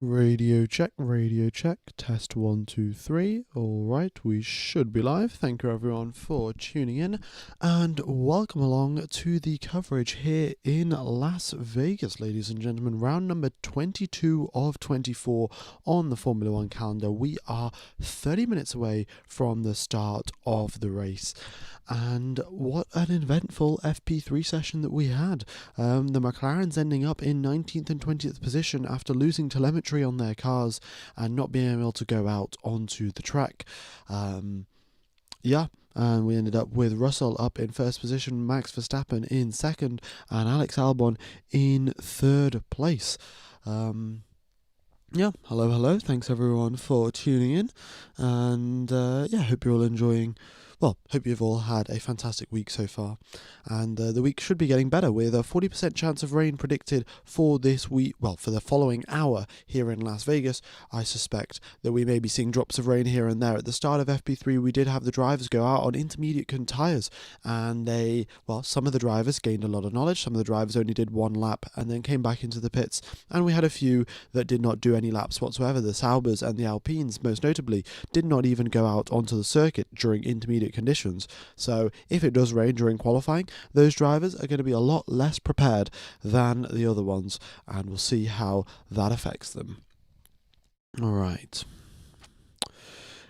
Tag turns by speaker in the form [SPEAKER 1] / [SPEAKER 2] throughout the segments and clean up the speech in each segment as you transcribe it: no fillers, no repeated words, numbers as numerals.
[SPEAKER 1] Radio check, test 1, 2, 3. Alright, we should be live. Thank you everyone for tuning in and welcome along to the coverage here in Las Vegas, ladies and gentlemen. Round number 22 of 24 on the Formula One calendar. We are 30 minutes away from the start of the race. And what an eventful FP3 session that we had. The McLarens ending up in 19th and 20th position after losing telemetry on their cars and not being able to go out onto the track. And we ended up with Russell up in first position, Max Verstappen in second, and Alex Albon in third place. Hello. Thanks everyone for tuning in. And hope you're all enjoying. Well, hope you've all had a fantastic week so far, and the week should be getting better with a 40% chance of rain predicted for this week, well, for the following hour here in Las Vegas. I suspect that we may be seeing drops of rain here and there. At the start of FP3, we did have the drivers go out on intermediate tyres, and some of the drivers gained a lot of knowledge, some of the drivers only did one lap and then came back into the pits, and we had a few that did not do any laps whatsoever. The Saubers and the Alpines, most notably, did not even go out onto the circuit during intermediate conditions. So if it does rain during qualifying, those drivers are going to be a lot less prepared than the other ones, and we'll see how that affects them. Alright.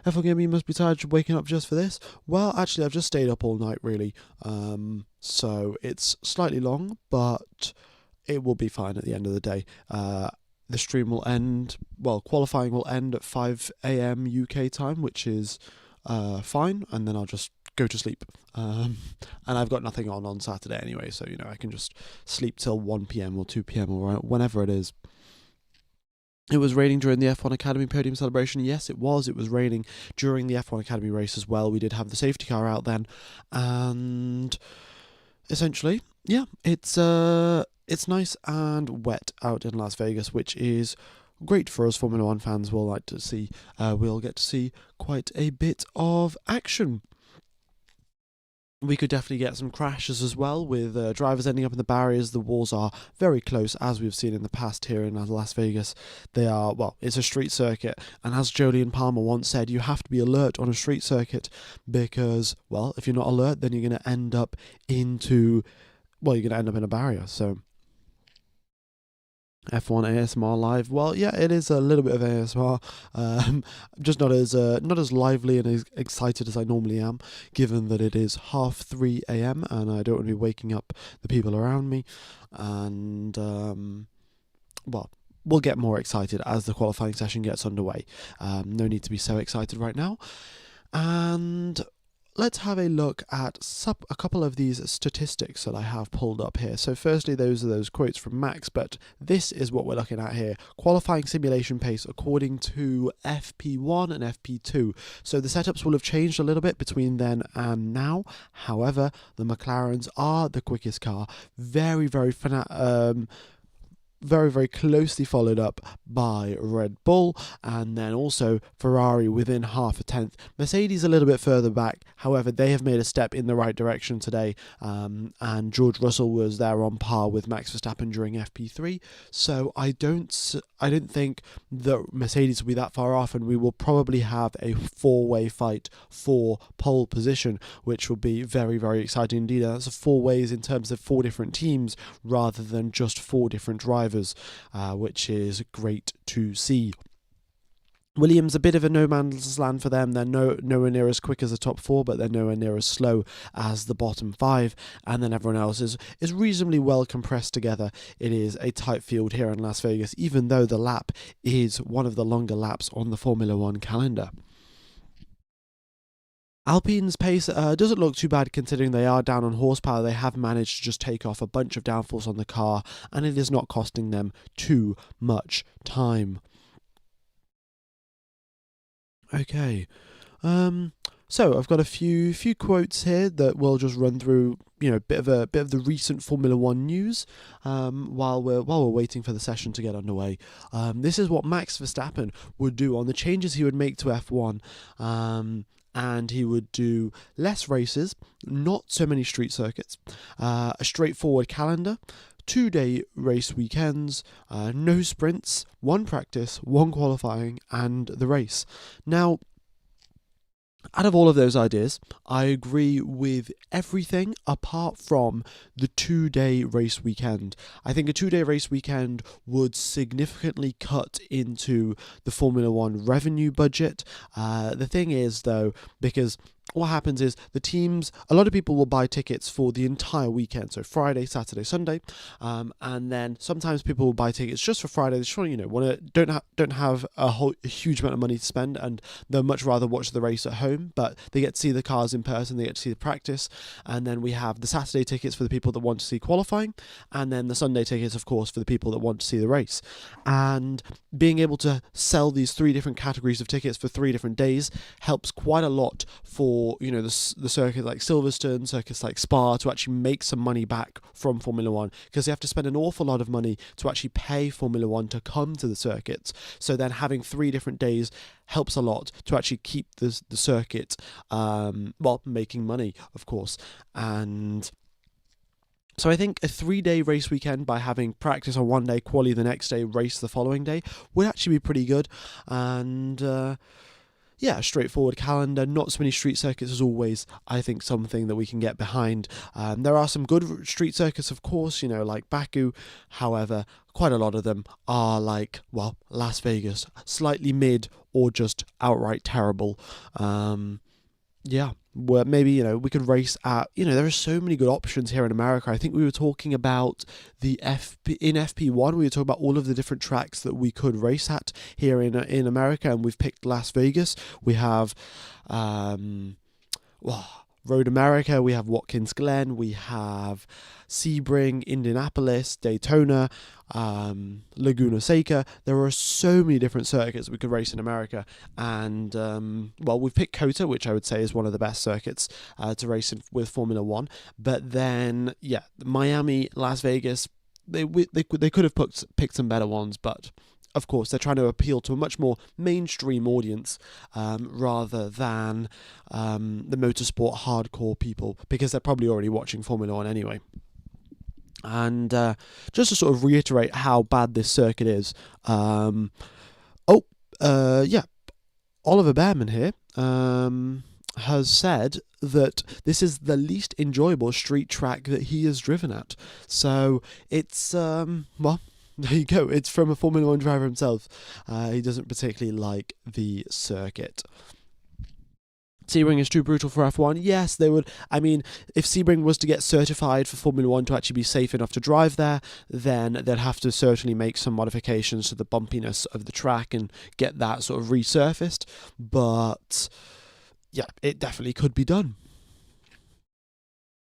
[SPEAKER 1] F1 Gaming must be tired of waking up just for this. Well, actually, I've just stayed up all night, really. So it's slightly long, but it will be fine at the end of the day. The stream will end, qualifying will end at 5 AM UK time, which is fine, and then I'll just go to sleep. And I've got nothing on Saturday anyway, so I can just sleep till 1 PM or 2 PM or whenever it is. It was raining during the F1 Academy podium celebration. Yes, it was. It was raining during the F1 Academy race as well. We did have the safety car out then, and essentially, it's nice and wet out in Las Vegas, which is great for us Formula One fans. We'll get to see quite a bit of action. We could definitely get some crashes as well, with drivers ending up in the barriers. The walls are very close, as we've seen in the past here in Las Vegas. They are, it's a street circuit, and as Jolyon Palmer once said, you have to be alert on a street circuit, because, if you're not alert, then you're going to end up in a barrier. So F1 ASMR live. It is a little bit of ASMR. Just not as lively and as excited as I normally am, given that it is 3:30 AM and I don't want to be waking up the people around me. And we'll get more excited as the qualifying session gets underway. No need to be so excited right now. And let's have a look at a couple of these statistics that I have pulled up here. So firstly, those are those quotes from Max, but this is what we're looking at here. Qualifying simulation pace according to FP1 and FP2. So the setups will have changed a little bit between then and now. However, the McLarens are the quickest car. Very, very closely followed up by Red Bull, and then also Ferrari within half a tenth. Mercedes a little bit further back, however they have made a step in the right direction today, and George Russell was there on par with Max Verstappen during FP3, so I don't think that Mercedes will be that far off, and we will probably have a four-way fight for pole position, which will be very, very exciting indeed. That's 4 ways in terms of 4 different teams rather than just 4 different drivers. Which is great to see. Williams, a bit of a no man's land for them. They're nowhere near as quick as the top 4, but they're nowhere near as slow as the bottom 5. And then everyone else is reasonably well compressed together. It is a tight field here in Las Vegas, even though the lap is one of the longer laps on the Formula One calendar. Alpine's pace doesn't look too bad considering they are down on horsepower. They have managed to just take off a bunch of downforce on the car, and it is not costing them too much time. Okay, so I've got a few quotes here that we'll just run through. A bit of the recent Formula One news while we're waiting for the session to get underway. This is what Max Verstappen would do on the changes he would make to F1. And he would do less races, not so many street circuits, a straightforward calendar, 2-day race weekends, no sprints, one practice, one qualifying, and the race. Now, out of all of those ideas, I agree with everything apart from the 2-day race weekend. I think a 2-day race weekend would significantly cut into the Formula One revenue budget. The thing is, though, because what happens is the teams, a lot of people will buy tickets for the entire weekend, so Friday, Saturday, Sunday, and then sometimes people will buy tickets just for Friday. They just want to don't have a huge amount of money to spend, and they'll much rather watch the race at home. But they get to see the cars in person, they get to see the practice, and then we have the Saturday tickets for the people that want to see qualifying, and then the Sunday tickets, of course, for the people that want to see the race. And being able to sell these 3 different categories of tickets for 3 different days helps quite a lot for the circuit like Silverstone, circuits like Spa, to actually make some money back from Formula One, because they have to spend an awful lot of money to actually pay Formula One to come to the circuits. So then having 3 different days helps a lot to actually keep the circuit making money, of course. And so I think a 3-day race weekend, by having practice on one day, quali the next day, race the following day, would actually be pretty good. And a straightforward calendar, not so many street circuits as always, I think something that we can get behind. There are some good street circuits, of course, like Baku. However, quite a lot of them are like, Las Vegas, slightly mid or just outright terrible. Where maybe, we could race at, there are so many good options here in America. I think we were talking about in FP1, we were talking about all of the different tracks that we could race at here in America, and we've picked Las Vegas. We have, Road America, we have Watkins Glen, we have Sebring, Indianapolis, Daytona, Laguna Seca. There are so many different circuits we could race in America, and we've picked COTA, which I would say is one of the best circuits to race with Formula One. But then, Miami, Las Vegas, they could have picked some better ones, but of course, they're trying to appeal to a much more mainstream audience rather than the motorsport hardcore people, because they're probably already watching Formula One anyway. And just to sort of reiterate how bad this circuit is, Oliver Behrman here has said that this is the least enjoyable street track that he has driven at. So it's, there you go. It's from a Formula One driver himself. He doesn't particularly like the circuit. Sebring is too brutal for F1. Yes, they would. I mean, if Sebring was to get certified for Formula One to actually be safe enough to drive there, then they'd have to certainly make some modifications to the bumpiness of the track and get that sort of resurfaced. But it definitely could be done.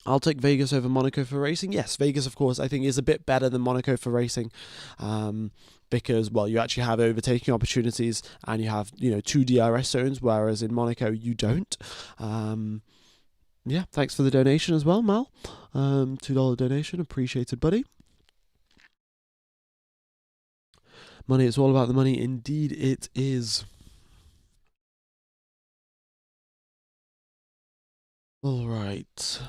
[SPEAKER 1] I'll take Vegas over Monaco for racing. Yes, Vegas, of course, I think is a bit better than Monaco for racing, because, you actually have overtaking opportunities and you have, 2 DRS zones, whereas in Monaco you don't. Thanks for the donation as well, Mal. $2 donation, appreciated, buddy. Money, it's all about the money. Indeed, it is. All right.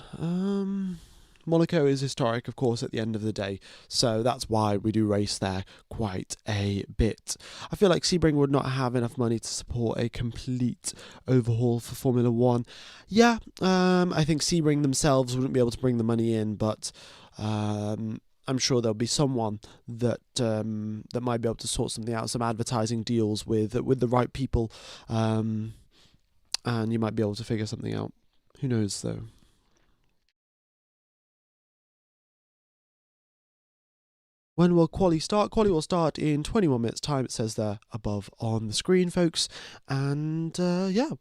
[SPEAKER 1] Monaco is historic, of course, at the end of the day, so that's why we do race there quite a bit. I feel like Sebring would not have enough money to support a complete overhaul for Formula One. I think Sebring themselves wouldn't be able to bring the money in, but I'm sure there'll be someone that that might be able to sort something out, some advertising deals with the right people, and you might be able to figure something out. Who knows, though? When will quali start? Quali will start in 21 minutes time. It says there above on the screen, folks. And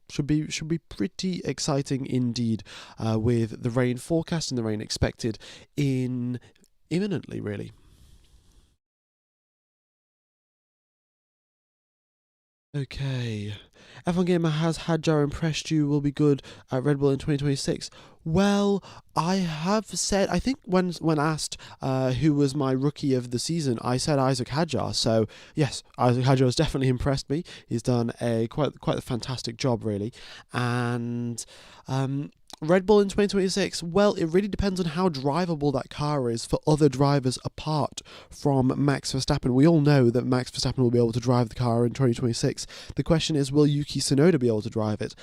[SPEAKER 1] should be pretty exciting indeed, with the rain forecast and the rain expected imminently, really. Okay. F1 Gamer, has Hadjar impressed you? Will be good at Red Bull in 2026? Well, I have said, I think when asked who was my rookie of the season, I said Isaac Hadjar. So yes, Isaac Hadjar has definitely impressed me. He's done a quite a fantastic job, really. And Red Bull in 2026, well, it really depends on how drivable that car is for other drivers apart from Max Verstappen. We all know that Max Verstappen will be able to drive the car in 2026. The question is, will Yuki Tsunoda be able to drive it?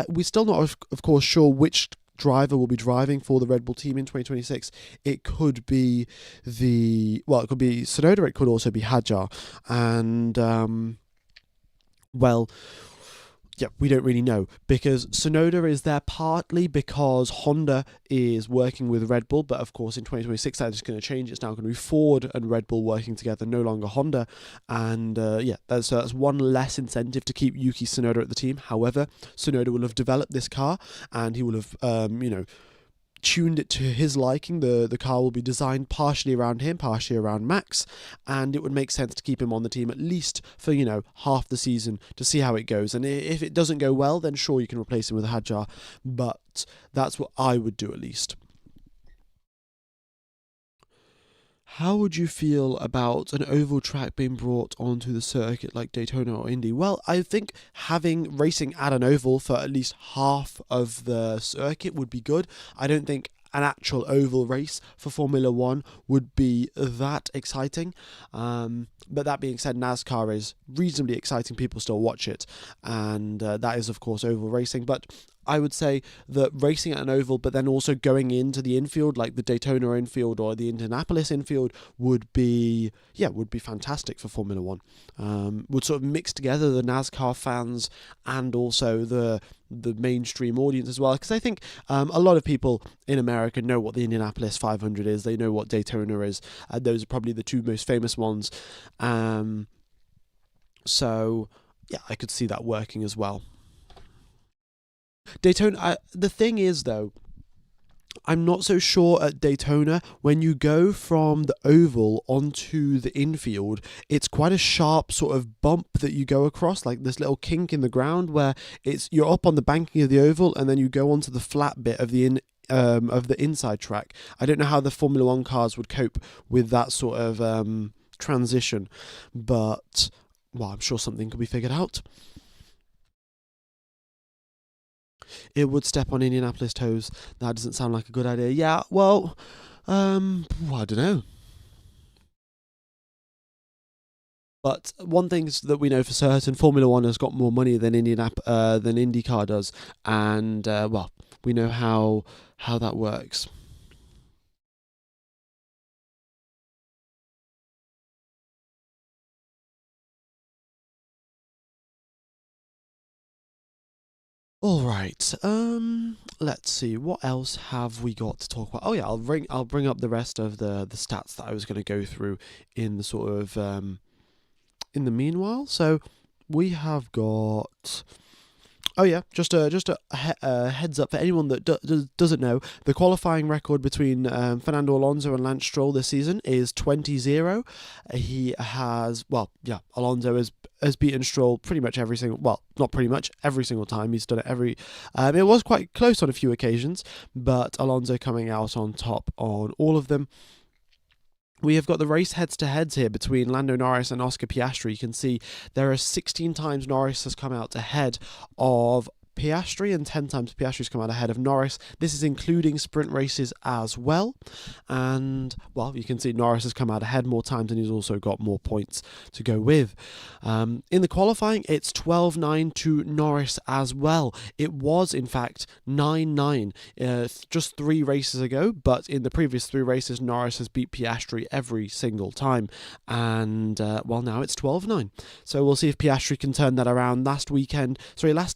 [SPEAKER 1] We're still not, of course, sure which driver will be driving for the Red Bull team in 2026. It could be it could be Tsunoda, it could also be Hadjar. And, well, yeah, we don't really know, because Tsunoda is there partly because Honda is working with Red Bull, but of course in 2026 that is going to change. It's now going to be Ford and Red Bull working together, no longer Honda, and that's one less incentive to keep Yuki Tsunoda at the team. However, Tsunoda will have developed this car, and he will have tuned it to his liking. The car will be designed partially around him, partially around Max, and it would make sense to keep him on the team at least for half the season to see how it goes. And if it doesn't go well, then sure, you can replace him with a Hadjar, but that's what I would do at least. How would you feel about an oval track being brought onto the circuit like Daytona or Indy? Well, I think having racing at an oval for at least half of the circuit would be good. I don't think an actual oval race for Formula One would be that exciting. But that being said, NASCAR is reasonably exciting. People still watch it. And that is, of course, oval racing. But I would say that racing at an oval, but then also going into the infield, like the Daytona infield or the Indianapolis infield, would be fantastic for Formula One. Would sort of mix together the NASCAR fans and also the mainstream audience as well, because I think a lot of people in America know what the Indianapolis 500 is. They know what Daytona is. Those are probably the two most famous ones. So yeah, I could see that working as well. Daytona, the thing is though, I'm not so sure at Daytona. When you go from the oval onto the infield, it's quite a sharp sort of bump that you go across, like this little kink in the ground where you're up on the banking of the oval and then you go onto the flat bit of the inside track. I don't know how the Formula One cars would cope with that sort of transition, but well, I'm sure something could be figured out. It would step on Indianapolis toes. That doesn't sound like a good idea. Yeah, well, I don't know. But one thing that we know for certain, Formula One has got more money than than IndyCar does, and we know how that works. All right. Let's see. What else have we got to talk about? Oh yeah, I'll bring up the rest of the stats that I was going to go through in the sort of in the meanwhile. So we have got. Oh yeah, just a heads up for anyone that doesn't know, the qualifying record between Fernando Alonso and Lance Stroll this season is 20-0. He has, Alonso has beaten Stroll pretty much every single, well, not pretty much, every single time. He's done it every, it was quite close on a few occasions, but Alonso coming out on top on all of them. We have got the race heads-to-heads here between Lando Norris and Oscar Piastri. You can see there are 16 times Norris has come out ahead of Piastri and 10 times Piastri's come out ahead of Norris. This is including sprint races as well. And, well, you can see Norris has come out ahead more times and he's also got more points to go with. In the qualifying, it's 12-9 to Norris as well. It was, in fact, 9-9 just 3 races ago, but in the previous 3 races, Norris has beat Piastri every single time. And, now it's 12-9. So we'll see if Piastri can turn that around. Last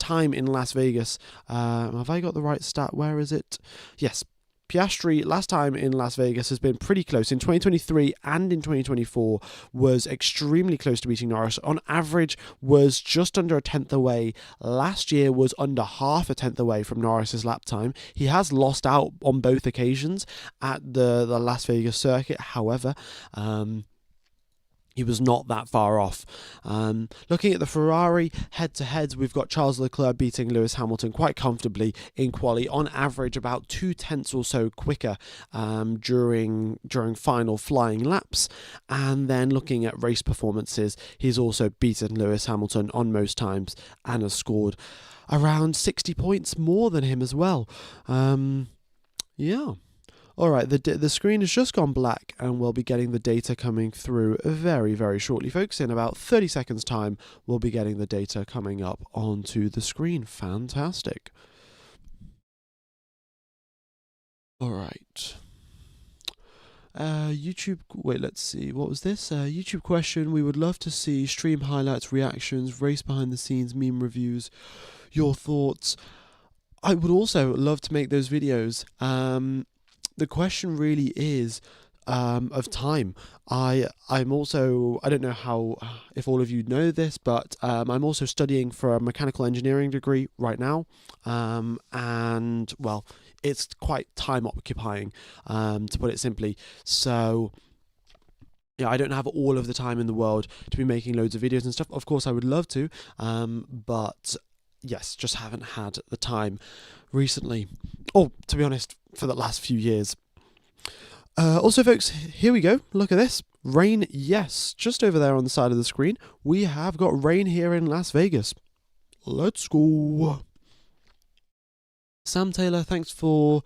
[SPEAKER 1] time in Las Vegas. Have I got the right stat? Where is it? Yes. Piastri last time in Las Vegas has been pretty close. In 2023 and in 2024 was extremely close to beating Norris. On average was just under a tenth away. Last year was under half a tenth away from Norris's lap time. He has lost out on both occasions at the Las Vegas circuit. However, he was not that far off. Looking at the Ferrari head-to-heads, we've got Charles Leclerc beating Lewis Hamilton quite comfortably in quali, on average about 2 tenths or so quicker during final flying laps. And then looking at race performances, he's also beaten Lewis Hamilton on most times and has scored around 60 points more than him as well. Yeah. All right, the screen has just gone black, and we'll be getting the data coming through very, very shortly, folks. In about 30 seconds' time, we'll be getting the data coming up onto the screen. Fantastic. All right. YouTube, wait, let's see, what was this? YouTube question, we would love to see stream highlights, reactions, race behind the scenes, meme reviews, your thoughts. I would also love to make those videos. The question really is of time. I'm also, I don't know how, if all of you know this, but I'm also studying for a mechanical engineering degree right now, and well, it's quite time occupying, to put it simply. So yeah, I don't have all of the time in the world to be making loads of videos and stuff. Of course, I would love to, but yes, just haven't had the time recently. Or, to be honest, for the last few years. Also, folks, here we go. Look at this. Rain, yes. Just over there on the side of the screen, we have got rain here in Las Vegas. Let's go. Sam Taylor, thanks for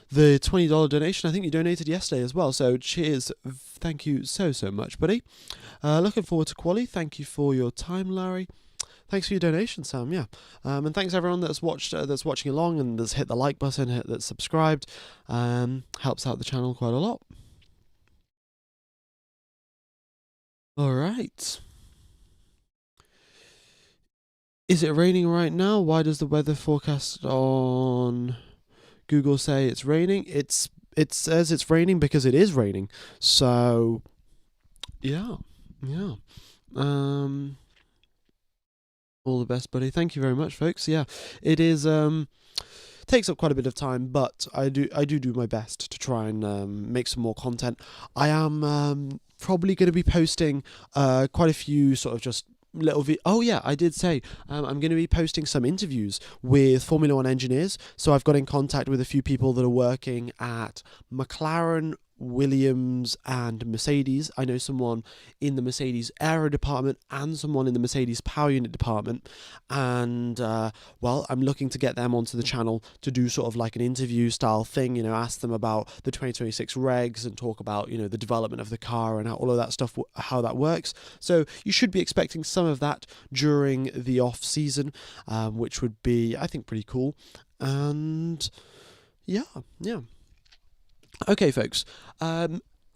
[SPEAKER 1] the $20 donation. I think you donated yesterday as well, so cheers. Thank you so much, buddy. Looking forward to QUALI. Thank you for your time, Larry. Thanks for your donation, Sam. Yeah, and thanks everyone that's watched, that's watching along, and that's hit the like button, that's subscribed. Helps out the channel quite a lot. All right. Is it raining right now? Why does the weather forecast on Google say it's raining? It says it's raining because it is raining. So yeah. All the best, buddy. Thank you very much, folks. Yeah, it is. Takes up quite a bit of time, but I do my best to try and make some more content. I am probably going to be posting quite a few sort of just little oh yeah, I did say I'm going to be posting some interviews with Formula One engineers. So I've got in contact with a few people that are working at McLaren, Williams and Mercedes. I know someone in the Mercedes aero department and someone in the Mercedes power unit department, and well, I'm looking to get them onto the channel to do sort of like an interview style thing, you know, ask them about the 2026 regs and talk about, you know, the development of the car and how all of that stuff, how that works. So you should be expecting some of that during the off season, which would be, I think, pretty cool. And yeah. Okay, folks,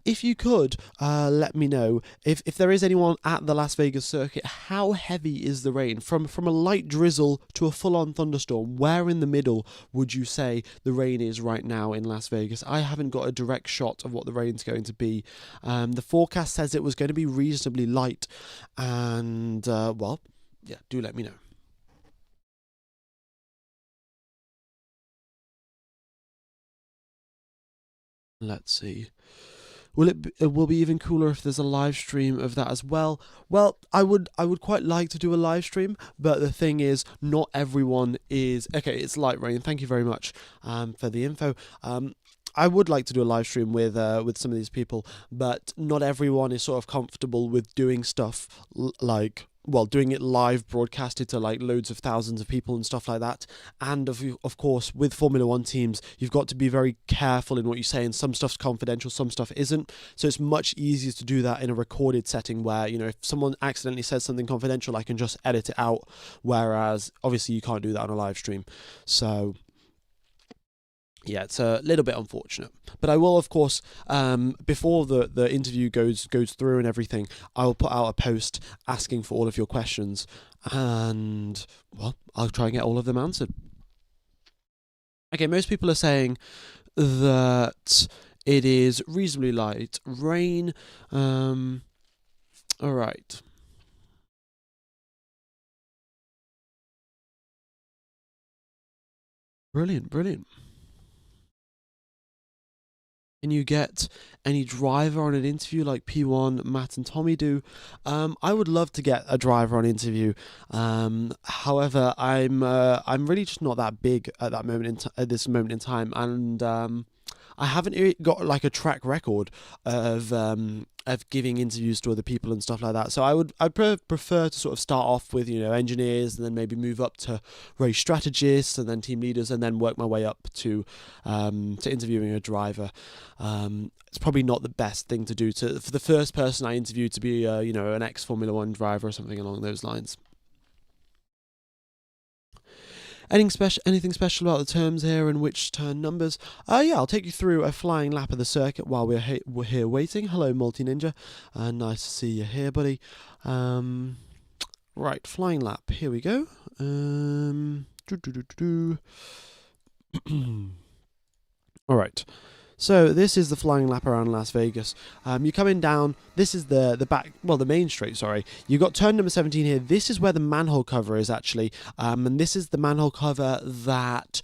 [SPEAKER 1] if you could let me know if there is anyone at the Las Vegas circuit, how heavy is the rain? From a light drizzle to a full-on thunderstorm, where in the middle would you say the rain is right now in Las Vegas? I haven't got a direct shot of what the rain's going to be. The forecast says it was going to be reasonably light, and well, yeah, do let me know. Let's see. It will be even cooler if there's a live stream of that as well. Well, I would quite like to do a live stream, but the thing is, not everyone is okay. It's light rain. Thank you very much for the info. I would like to do a live stream with some of these people, but not everyone is sort of comfortable with doing stuff like, well, doing it live, broadcasted to like loads of thousands of people and stuff like that. And of course, with Formula One teams, you've got to be very careful in what you say, and some stuff's confidential, some stuff isn't. So it's much easier to do that in a recorded setting where, you know, if someone accidentally says something confidential, I can just edit it out. Whereas obviously you can't do that on a live stream. So yeah, it's a little bit unfortunate, but I will, of course, before the interview goes through and everything, I will put out a post asking for all of your questions, and well, I'll try and get all of them answered. Okay, most people are saying that it is reasonably light rain. All right. Brilliant. Can you get any driver on an interview like P1, Matt and Tommy do? I would love to get a driver on interview. However, I'm really just not that big at that moment at this moment in time, and I haven't got like a track record of giving interviews to other people and stuff like that. So I'd prefer to sort of start off with, you know, engineers, and then maybe move up to race strategists, and then team leaders, and then work my way up to interviewing a driver. It's probably not the best thing to do for the first person I interview to be you know, an ex Formula One driver or something along those lines. Anything special about the terms here and which turn numbers? Yeah, I'll take you through a flying lap of the circuit while we're here waiting. Hello, Multi Ninja. Nice to see you here, buddy. Right, flying lap. Here we go. All right. So this is the flying lap around Las Vegas. You're coming down. This is the main straight. Sorry, you got turn number 17 here. This is where the manhole cover is actually, and this is the manhole cover that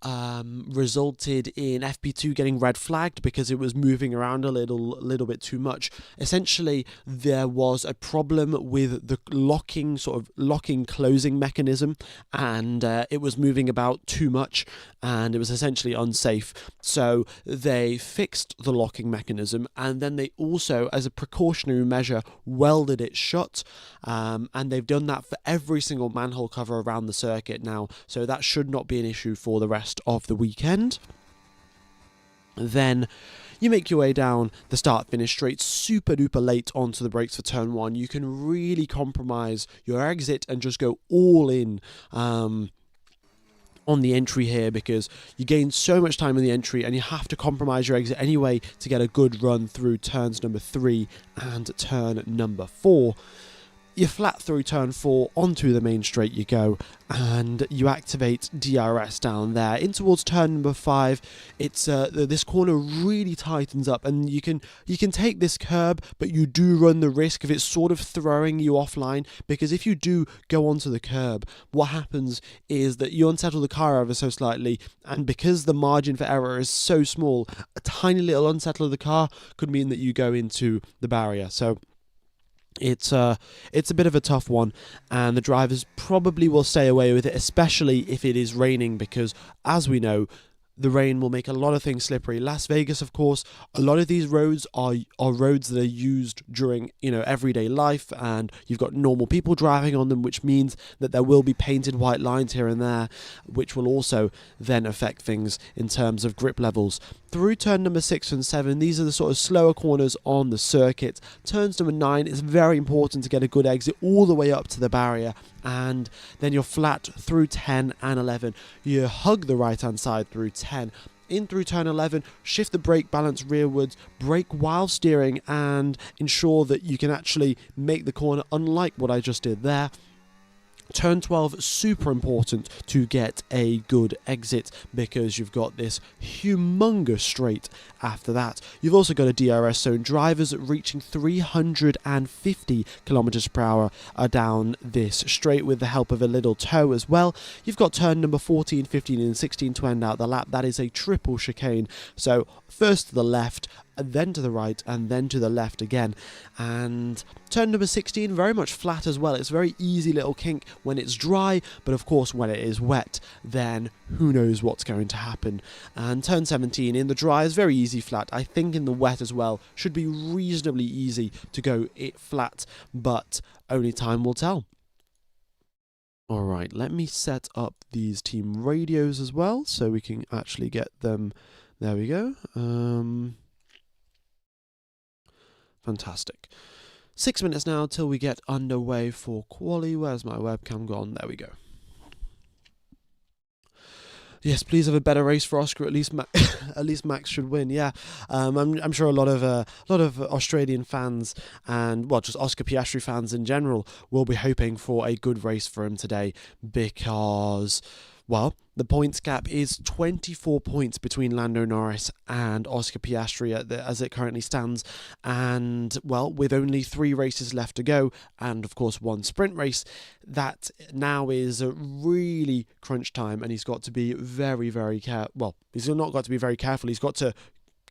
[SPEAKER 1] resulted in FP2 getting red flagged because it was moving around a little bit too much. Essentially, there was a problem with the locking closing mechanism, and it was moving about too much, and it was essentially unsafe. So they fixed the locking mechanism, and then they also, as a precautionary measure, welded it shut, and they've done that for every single manhole cover around the circuit now, so that should not be an issue for the rest of the weekend. Then you make your way down the start-finish straight super duper late onto the brakes for turn 1. You can really compromise your exit and just go all in on the entry here, because you gain so much time in the entry and you have to compromise your exit anyway to get a good run through turns number 3 and turn number 4. You flat through turn 4, onto the main straight you go, and you activate DRS down there. In towards turn number 5, it's this corner really tightens up, and you can take this curb, but you do run the risk of it sort of throwing you offline, because if you do go onto the curb, what happens is that you unsettle the car ever so slightly, and because the margin for error is so small, a tiny little unsettle of the car could mean that you go into the barrier. So it's a bit of a tough one, and the drivers probably will stay away with it, especially if it is raining, because as we know, the rain will make a lot of things slippery. Las Vegas, of course, a lot of these roads are roads that are used during, you know, everyday life, and you've got normal people driving on them, which means that there will be painted white lines here and there, which will also then affect things in terms of grip levels. Through turn number 6 and 7, these are the sort of slower corners on the circuit. Turns number 9, it's very important to get a good exit all the way up to the barrier, and then you're flat through 10 and 11. You hug the right hand side through 10. In through turn 11, shift the brake balance rearwards, brake while steering, and ensure that you can actually make the corner, unlike what I just did there. Turn 12, super important to get a good exit, because you've got this humongous straight after that. You've also got a DRS zone. Drivers reaching 350 kilometers per hour are down this straight with the help of a little toe as well. You've got turn number 14, 15 and 16 to end out the lap. That is a triple chicane. So first to the left, and then to the right, and then to the left again. And turn number 16, very much flat as well. It's a very easy little kink when it's dry, but of course when it is wet, then who knows what's going to happen. And turn 17 in the dry is very easy flat. I think in the wet as well should be reasonably easy to go it flat, but only time will tell. Alright, let me set up these team radios as well so we can actually get them. There we go. Fantastic. 6 minutes now till we get underway for quali. Where's my webcam gone? There we go. Yes, please have a better race for Oscar. At least Max should win. Yeah, I'm sure a lot of Australian fans and just Oscar Piastri fans in general will be hoping for a good race for him today, because the points gap is 24 points between Lando Norris and Oscar Piastri as it currently stands, and with only 3 races left to go, and of course 1 sprint race, that now is a really crunch time, and he's got to be very, very careful. He's not got to be very careful. He's got to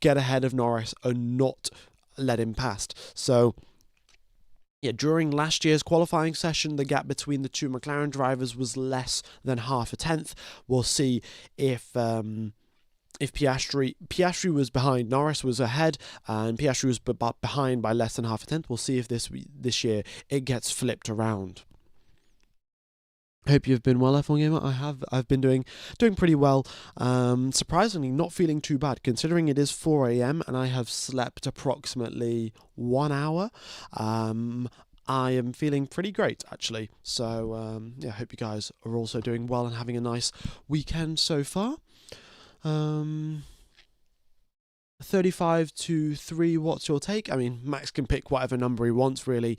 [SPEAKER 1] get ahead of Norris and not let him past. So during last year's qualifying session, the gap between the 2 McLaren drivers was less than half a tenth. We'll see if if Piastri was behind, Norris was ahead, and Piastri was behind by less than half a tenth. We'll see if this year it gets flipped around. Hope you've been well, F1 Gamer. I've been doing pretty well. Surprisingly, not feeling too bad considering it is 4 a.m. and I have slept approximately 1 hour. I am feeling pretty great actually. So yeah, hope you guys are also doing well and having a nice weekend so far. 35 to 3, what's your take? I mean, Max can pick whatever number he wants, really.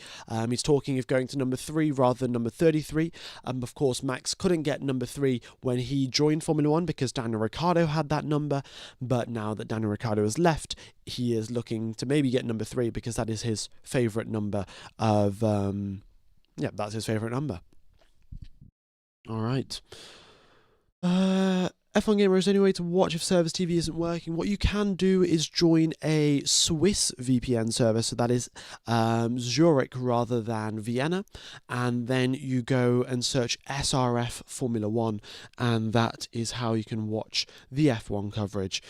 [SPEAKER 1] He's talking of going to number 3 rather than number 33. Of course, Max couldn't get number 3 when he joined Formula 1 because Daniel Ricciardo had that number. But now that Daniel Ricciardo has left, he is looking to maybe get number 3 because that is his favourite number of... yeah, that's his favourite number. All right. F1 Gamer, is there any way to watch if Service TV isn't working? What you can do is join a Swiss VPN server, so that is Zurich rather than Vienna, and then you go and search SRF Formula 1, and that is how you can watch the F1 coverage.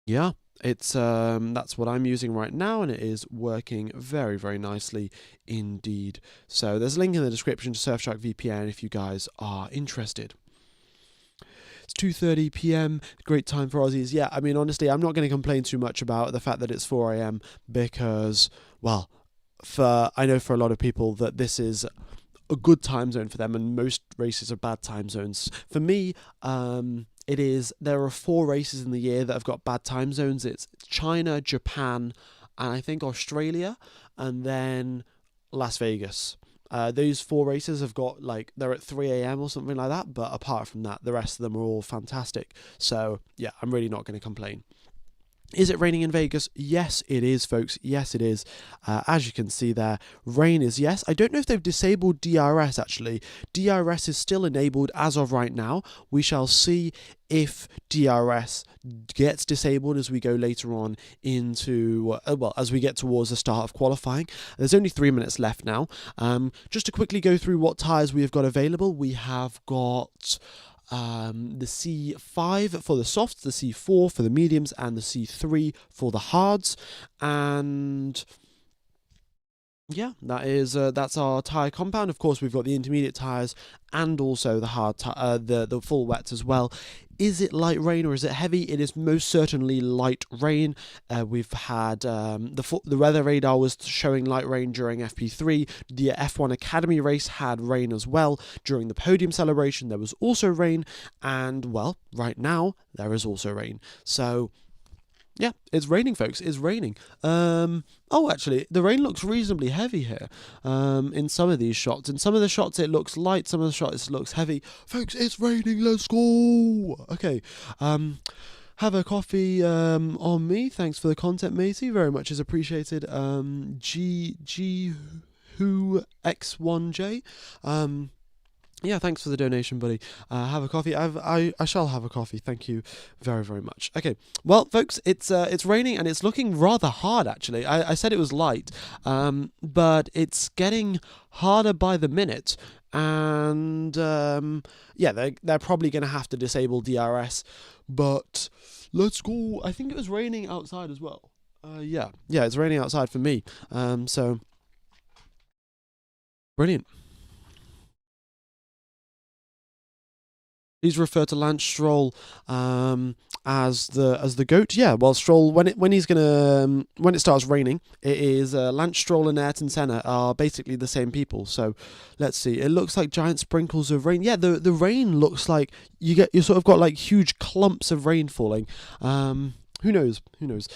[SPEAKER 1] Yeah. It's that's what I'm using right now, and it is working very, very nicely indeed. So there's a link in the description to Surfshark VPN if you guys are interested. It's 2:30 p.m. Great time for Aussies. Yeah, I mean, honestly, I'm not going to complain too much about the fact that it's 4 a.m. because, well, I know for a lot of people that this is a good time zone for them, and most races are bad time zones. For me, there are 4 races in the year that have got bad time zones. It's China, Japan, and I think Australia, and then Las Vegas. Those 4 races have got, like, they're at 3 a.m. or something like that, but apart from that, the rest of them are all fantastic. So, yeah, I'm really not going to complain. Is it raining in Vegas? Yes, it is, folks. Yes, it is. As you can see there, rain is yes. I don't know if they've disabled DRS, actually. DRS is still enabled as of right now. We shall see if DRS gets disabled as we go later on into, well, as we get towards the start of qualifying. There's only 3 minutes left now. Just to quickly go through what tyres we have got available. We have got... the C5 for the softs, the C4 for the mediums, and the C3 for the hards. And yeah, that's our tyre compound. Of course, we've got the intermediate tyres and also the hard the full wets as well. Is it light rain or is it heavy? It is most certainly light rain. We've had the weather radar was showing light rain during FP3. The F1 Academy race had rain as well. During the podium celebration, there was also rain. And, well, right now, there is also rain. So... yeah, it's raining, folks. It's raining. Oh, actually, the rain looks reasonably heavy here in some of these shots. In some of the shots, it looks light. Some of the shots, it looks heavy. Folks, it's raining. Let's go. Okay. Have a coffee on me. Thanks for the content, matey. Very much is appreciated. Who X1J. Yeah, thanks for the donation, buddy. Have a coffee. I shall have a coffee. Thank you very, very much. Okay, well, folks, it's raining and it's looking rather hard, actually. I said it was light, but it's getting harder by the minute. And, yeah, they're probably going to have to disable DRS. But let's go. I think it was raining outside as well. Yeah, it's raining outside for me. So, brilliant. Please refer to Lance Stroll as the GOAT. Yeah, well, Stroll when it starts raining, it is Lance Stroll and Ayrton Senna are basically the same people. So let's see. It looks like giant sprinkles of rain. Yeah, the rain looks like you sort of got like huge clumps of rain falling. Who knows? Who knows?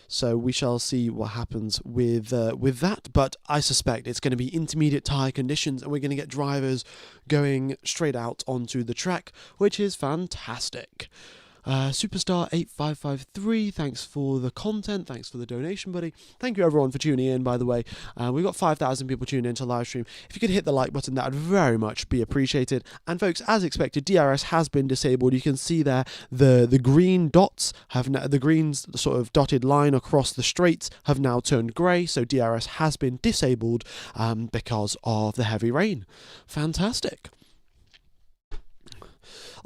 [SPEAKER 1] So we shall see what happens with that. But I suspect it's going to be intermediate tyre conditions, and we're going to get drivers going straight out onto the track, which is fantastic. Superstar 8553, thanks for the content, thanks for the donation, buddy. Thank you everyone for tuning in, by the way. We've got 5,000 people tuning into live stream. If you could hit the like button, that would very much be appreciated. And folks, as expected, DRS has been disabled. You can see there the green dots have now, the green sort of dotted line across the straights have now turned grey. So DRS has been disabled because of the heavy rain. Fantastic.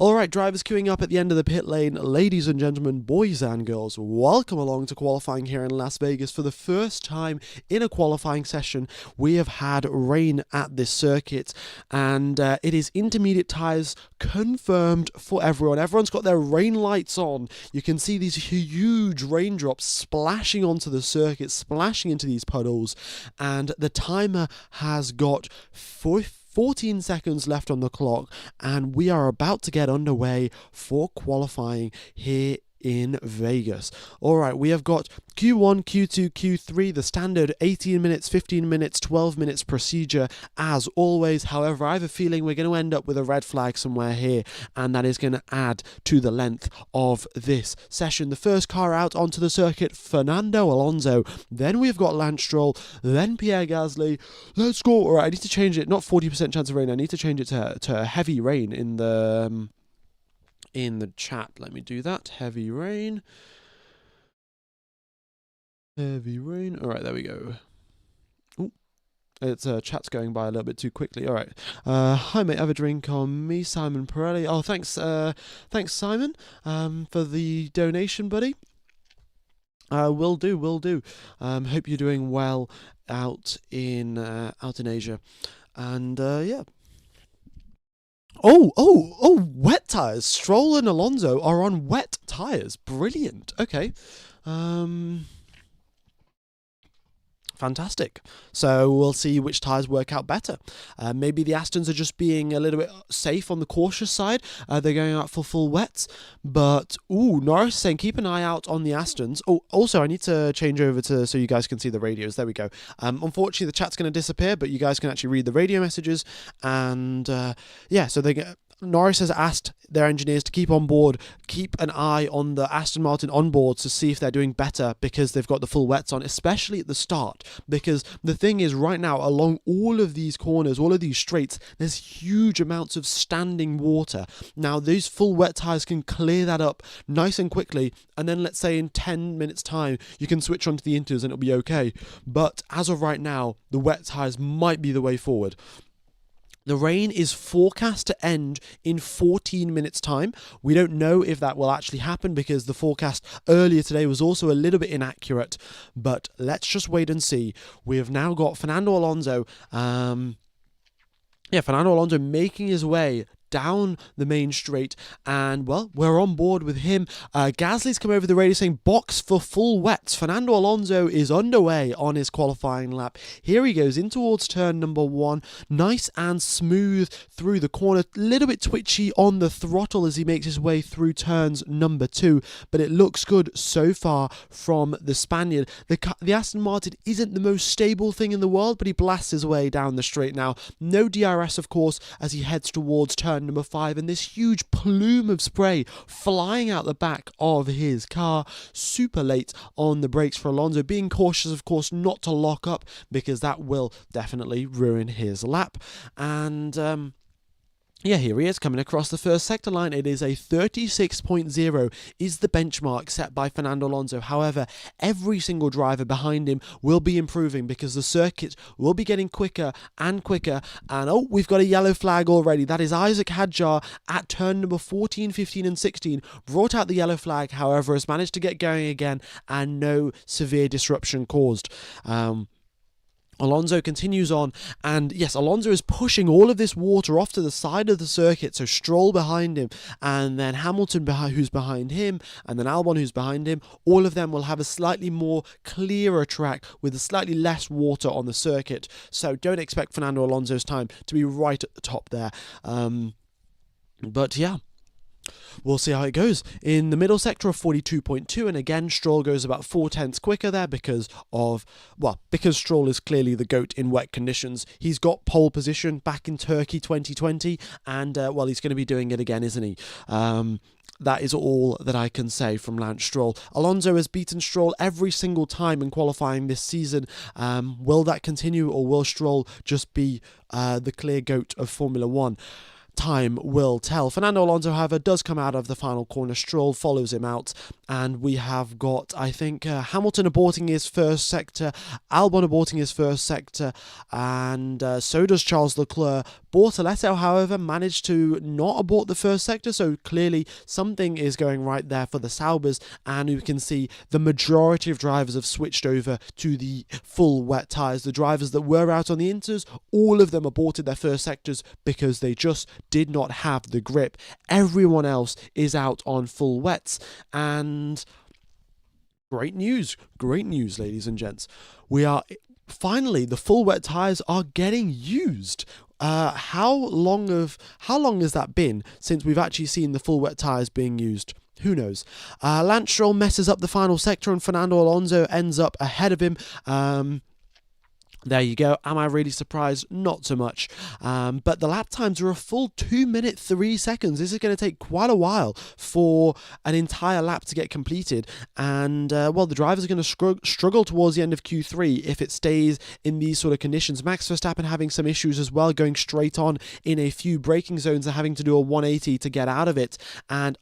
[SPEAKER 1] All right, drivers queuing up at the end of the pit lane. Ladies and gentlemen, boys and girls, welcome along to qualifying here in Las Vegas. For the first time in a qualifying session, we have had rain at this circuit, and it is intermediate tyres confirmed for everyone. Everyone's got their rain lights on. You can see these huge raindrops splashing onto the circuit, splashing into these puddles, and the timer has got 14 seconds left on the clock, and we are about to get underway for qualifying here in Vegas. Alright, we have got Q1, Q2, Q3, the standard 18 minutes, 15 minutes, 12 minutes procedure as always. However, I have a feeling we're going to end up with a red flag somewhere here, and that is going to add to the length of this session. The first car out onto the circuit, Fernando Alonso. Then we've got Lance Stroll, then Pierre Gasly. Let's go. Alright, I need to change it, not 40% chance of rain, I need to change it to heavy rain in the chat. Let me do that. Heavy rain. Heavy rain. All right, there we go. Ooh, it's chat's going by a little bit too quickly. All right. Hi mate, have a drink on me, Simon Pirelli. Oh, thanks Simon, for the donation, buddy. Will do. Hope you're doing well out in Asia, and yeah. Oh, wet tyres. Stroll and Alonso are on wet tyres. Brilliant. Okay. Fantastic. So we'll see which tyres work out better. Maybe the Astons are just being a little bit safe on the cautious side. They're going out for full wets. But, Norris saying keep an eye out on the Astons. Oh, also I need to change over so you guys can see the radios. There we go. Unfortunately, the chat's going to disappear, but you guys can actually read the radio messages. And, yeah, so Norris has asked their engineers to keep an eye on the Aston Martin onboards to see if they're doing better because they've got the full wets on, especially at the start. Because the thing is, right now, along all of these corners, all of these straights, there's huge amounts of standing water. Now, these full wet tyres can clear that up nice and quickly, and then let's say in 10 minutes' time, you can switch onto the inters and it'll be okay. But as of right now, the wet tyres might be the way forward. The rain is forecast to end in 14 minutes' time. We don't know if that will actually happen because the forecast earlier today was also a little bit inaccurate. But let's just wait and see. We have now got Fernando Alonso. Fernando Alonso making his way down the main straight, and well, we're on board with him. Gasly's come over the radio saying box for full wets. Fernando Alonso is underway on his qualifying lap. Here he goes in towards turn number 1, nice and smooth through the corner, a little bit twitchy on the throttle as he makes his way through turns number 2, but it looks good so far from the Spaniard. The Aston Martin isn't the most stable thing in the world, but he blasts his way down the straight now. No DRS, of course, as he heads towards turn number 5, and this huge plume of spray flying out the back of his car. Super late on the brakes for Alonso, being cautious, of course, not to lock up because that will definitely ruin his lap. And yeah, here he is coming across the first sector line. It is a 36.0 is the benchmark set by Fernando Alonso. However, every single driver behind him will be improving because the circuit will be getting quicker and quicker. And we've got a yellow flag already. That is Isaac Hadjar at turn number 14, 15 and 16. Brought out the yellow flag, however, has managed to get going again and no severe disruption caused. Alonso continues on, and yes, Alonso is pushing all of this water off to the side of the circuit, so Stroll behind him, and then Hamilton who's behind him, and then Albon who's behind him. All of them will have a slightly more clearer track with a slightly less water on the circuit, so don't expect Fernando Alonso's time to be right at the top there. But yeah, we'll see how it goes. In the middle sector of 42.2, and again, Stroll goes about 4/10 quicker there because Stroll is clearly the GOAT in wet conditions. He's got pole position back in Turkey 2020, and he's going to be doing it again, isn't he? That is all that I can say from Lance Stroll. Alonso has beaten Stroll every single time in qualifying this season. Will that continue, or will Stroll just be the clear GOAT of Formula 1? time will tell. Fernando Alonso, however, does come out of the final corner. Stroll follows him out, and we have got, I think, Hamilton aborting his first sector, Albon aborting his first sector, and so does Charles Leclerc. Bortoleto, however, managed to not abort the first sector, so clearly something is going right there for the Saubers, and you can see the majority of drivers have switched over to the full wet tyres. The drivers that were out on the inters, all of them aborted their first sectors because they just did not have the grip. Everyone else is out on full wets, and great news, ladies and gents. We are finally, the full wet tyres are getting used. How long has that been since we've actually seen the full wet tyres being used? Who knows? Lance Stroll messes up the final sector, and Fernando Alonso ends up ahead of him. There you go. Am I really surprised? Not so much. But the lap times are a full 2 minutes 3 seconds. This is going to take quite a while for an entire lap to get completed. And, well, the drivers are going to struggle towards the end of Q3 if it stays in these sort of conditions. Max Verstappen having some issues as well, going straight on in a few braking zones and having to do a 180 to get out of it. And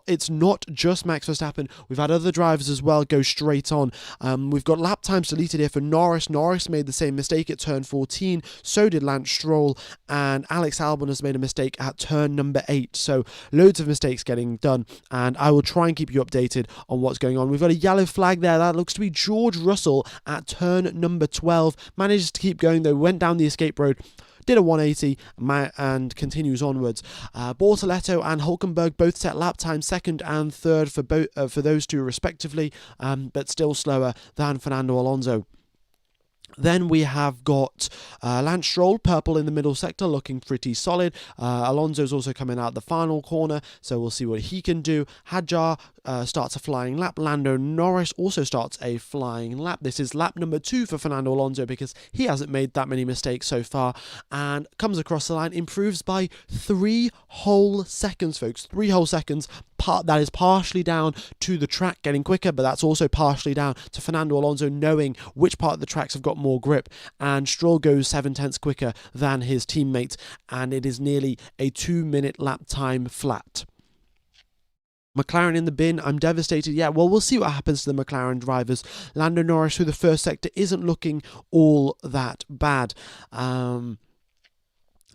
[SPEAKER 1] it's not just Max Verstappen. We've had other drivers as well go straight on. We've got lap times deleted here for Norris. Norris made the same mistake at turn 14. So did Lance Stroll, and Alex Albon has made a mistake at turn number 8. So loads of mistakes getting done, and I will try and keep you updated on what's going on. We've got a yellow flag there. That looks to be George Russell at turn number 12. Manages to keep going though. Went down the escape road, did a 180 and continues onwards. Bortoleto and Hülkenberg both set lap time second and third for those two respectively, but still slower than Fernando Alonso. Then we have got Lance Stroll, purple in the middle sector, looking pretty solid. Alonso's also coming out the final corner, so we'll see what he can do. Hadjar starts a flying lap. Lando Norris also starts a flying lap. This is lap number 2 for Fernando Alonso because he hasn't made that many mistakes so far, and comes across the line, improves by 3 whole seconds, folks. 3 whole seconds. That is partially down to the track getting quicker, but that's also partially down to Fernando Alonso knowing which part of the tracks have got more grip. And Stroll goes 7/10 quicker than his teammates, and it is nearly a 2-minute lap time flat. McLaren in the bin. I'm devastated. Yeah, well, we'll see what happens to the McLaren drivers. Lando Norris through the first sector isn't looking all that bad.